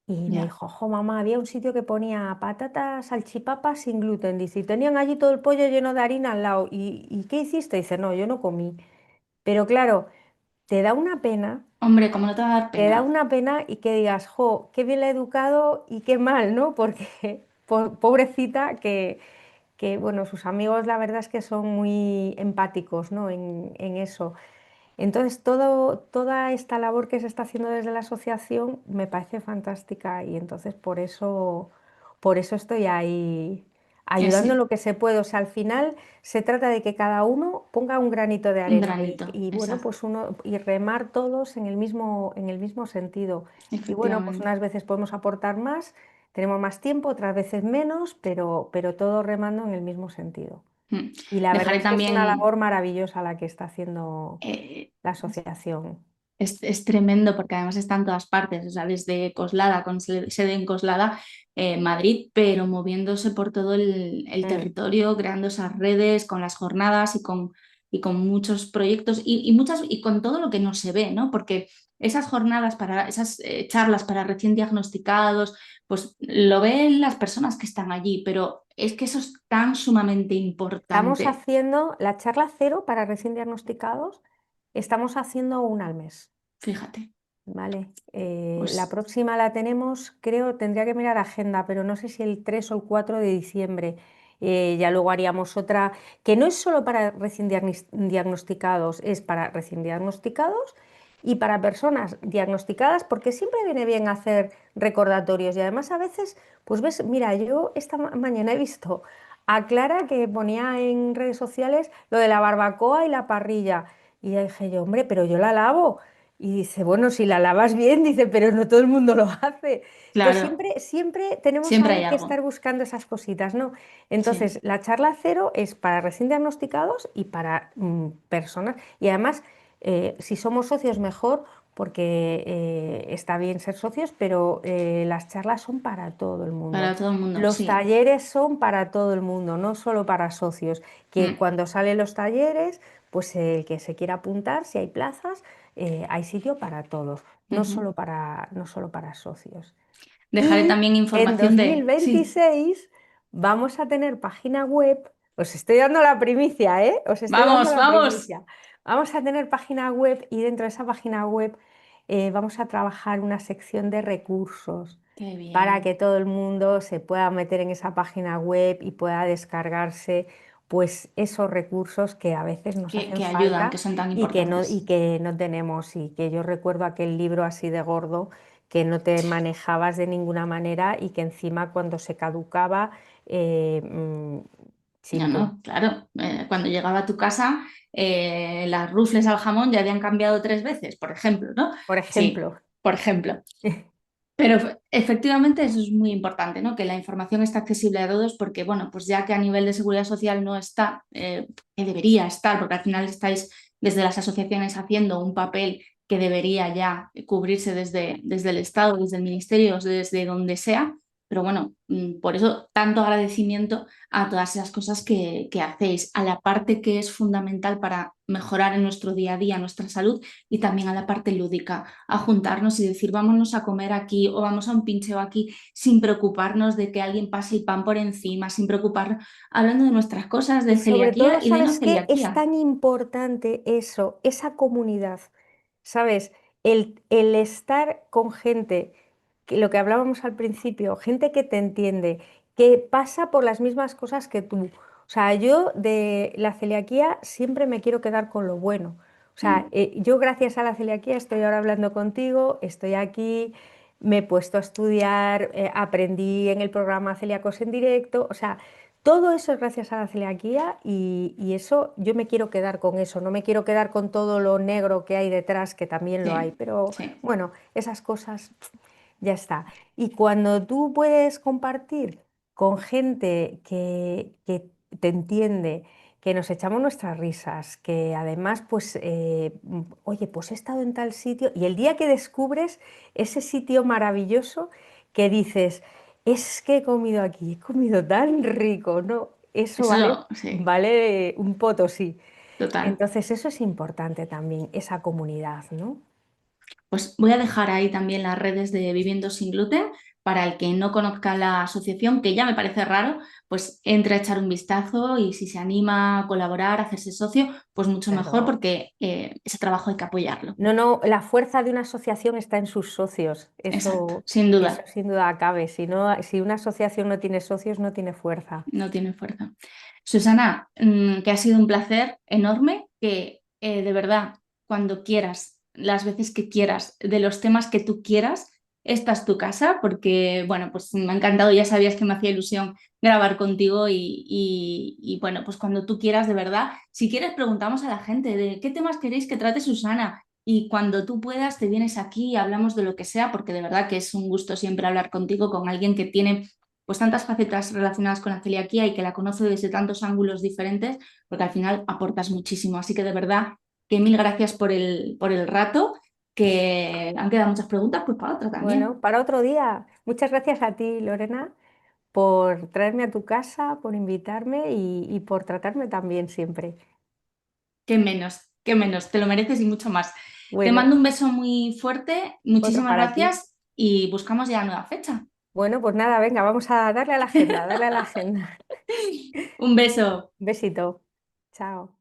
Y me Ya. dijo, jo, mamá, había un sitio que ponía patatas, salchipapas sin gluten, dice, y tenían allí todo el pollo lleno de harina al lado. ¿Y qué hiciste? Dice, no, yo no comí. Pero claro, te da una pena, Hombre, ¿cómo no te va a dar te da pena? una pena y que digas, jo, qué bien la he educado y qué mal, ¿no? Porque pobrecita que, bueno, sus amigos la verdad es que son muy empáticos, ¿no? En eso. Entonces, toda esta labor que se está haciendo desde la asociación me parece fantástica y entonces por eso estoy ahí ayudando en Sí, lo que se puede. O sea, al final se trata de que cada uno ponga un granito de un arena granito, y bueno, exacto, pues uno y remar todos en el mismo sentido. Y bueno, pues efectivamente. unas veces podemos aportar más, tenemos más tiempo, otras veces menos, pero todo remando en el mismo sentido. Mm. Y la verdad Dejaré es que es una también... labor maravillosa la que está haciendo eh, la asociación. es tremendo porque además está en todas partes, o sea, desde Coslada, con sede en Coslada, Madrid, pero moviéndose por todo el Mm. territorio, creando esas redes con las jornadas y con muchos proyectos y, muchas, y con todo lo que no se ve, ¿no? Porque esas jornadas para, esas charlas para recién diagnosticados, pues lo ven las personas que están allí, pero es que eso es tan sumamente Estamos importante. haciendo la charla cero para recién diagnosticados, estamos haciendo una al mes. Fíjate, Vale, la pues próxima la tenemos, creo, tendría que mirar agenda, pero no sé si el 3 o el 4 de diciembre. Ya luego haríamos otra, que no es solo para recién diagnosticados, es para recién diagnosticados y para personas diagnosticadas, porque siempre viene bien hacer recordatorios. Y además a veces, pues ves, mira, yo esta mañana he visto a Clara que ponía en redes sociales lo de la barbacoa y la parrilla. Y ya dije yo, hombre, pero yo la lavo. Y dice, bueno, si la lavas bien, dice, pero no todo el mundo lo hace. Entonces Claro, siempre tenemos siempre hay ahí que algo. estar buscando esas cositas, ¿no? Sí, Entonces, la charla cero es para recién diagnosticados y para personas. Y además, si somos socios, mejor, porque está bien ser socios, pero las charlas son para todo el mundo. para todo el mundo, Los sí. talleres son para todo el mundo, no solo para socios. Que Mm, cuando salen los talleres, pues el que se quiera apuntar, si hay plazas, hay sitio para todos, ujú. no solo para socios. Dejaré Y también en información de... Sí, 2026 vamos a tener página web. Os estoy dando la primicia, ¿eh? Os estoy dando vamos, la vamos. primicia. Vamos a tener página web y dentro de esa página web vamos a trabajar una sección de recursos Qué para que bien. todo el mundo se pueda meter en esa página web y pueda descargarse pues esos recursos que a veces nos hacen Que ayudan, falta que son tan y importantes. que no tenemos. Y que yo recuerdo aquel libro así de gordo que no te manejabas de ninguna manera y que encima cuando se caducaba, eh, mm, No, chimpún. no, claro. Cuando llegaba a tu casa, las rufles al jamón ya habían cambiado 3 veces, por ejemplo, ¿no? Por Sí, ejemplo, por ejemplo. Pero efectivamente eso es muy importante, ¿no? Que la información esté accesible a todos porque, bueno, pues ya que a nivel de seguridad social no está, que debería estar, porque al final estáis desde las asociaciones haciendo un papel que debería ya cubrirse desde el Estado, desde el Ministerio, desde donde sea. Pero bueno, por eso tanto agradecimiento a todas esas cosas que hacéis, a la parte que es fundamental para mejorar en nuestro día a día nuestra salud y también a la parte lúdica a juntarnos y decir vámonos a comer aquí o vamos a un pincheo aquí sin preocuparnos de que alguien pase el pan por encima, sin preocuparnos, hablando de nuestras cosas de y sobre celiaquía todo, y de no ¿sabes qué? Es celiaquía. tan importante eso, esa comunidad, ¿sabes? El estar con gente, que lo que hablábamos al principio, gente que te entiende, que pasa por las mismas cosas que tú. O sea, yo de la celiaquía siempre me quiero quedar con lo bueno. O sea, Mm, yo gracias a la celiaquía estoy ahora hablando contigo, estoy aquí, me he puesto a estudiar, aprendí en el programa Celíacos en Directo. O sea, todo eso es gracias a la celiaquía y eso yo me quiero quedar con eso, no me quiero quedar con todo lo negro que hay detrás, que también lo hay, sí, pero sí, bueno, esas cosas ya está. Y cuando tú puedes compartir con gente que te entiende, que nos echamos nuestras risas, que además, pues, oye, pues he estado en tal sitio y el día que descubres ese sitio maravilloso que dices, es que he comido aquí, he comido tan rico, ¿no? Eso vale, eso sí, vale un potosí. total. Entonces, eso es importante también, esa comunidad, ¿no? Pues voy a dejar ahí también las redes de Viviendo sin Gluten para el que no conozca la asociación, que ya me parece raro, pues entre a echar un vistazo y si se anima a colaborar, a hacerse socio, pues mucho mejor Claro. porque ese trabajo hay que apoyarlo. No, no, la fuerza de una asociación está en sus socios. Exacto, Eso, sin eso duda, sin duda cabe. Si no, si una asociación no tiene socios, no tiene fuerza. no tiene fuerza. Susana, que ha sido un placer enorme, que de verdad, cuando quieras, las veces que quieras, de los temas que tú quieras, esta es tu casa, porque, bueno, pues me ha encantado, ya sabías que me hacía ilusión grabar contigo y, bueno, pues cuando tú quieras, de verdad, si quieres preguntamos a la gente de qué temas queréis que trate Susana y cuando tú puedas te vienes aquí y hablamos de lo que sea, porque de verdad que es un gusto siempre hablar contigo con alguien que tiene pues tantas facetas relacionadas con la celiaquía y que la conoce desde tantos ángulos diferentes, porque al final aportas muchísimo. Así que de verdad que mil gracias por el rato, que han quedado muchas preguntas, pues para otra también. Bueno, para otro día. Muchas gracias a ti, Lorena, por traerme a tu casa, por invitarme y por tratarme tan bien siempre. Qué menos, te lo mereces y mucho más. Te Bueno, mando un beso muy fuerte, otro muchísimas para ti. gracias y buscamos ya nueva fecha. Bueno, pues nada, venga, vamos a darle a la agenda, darle a la agenda. Un beso. Besito. Chao.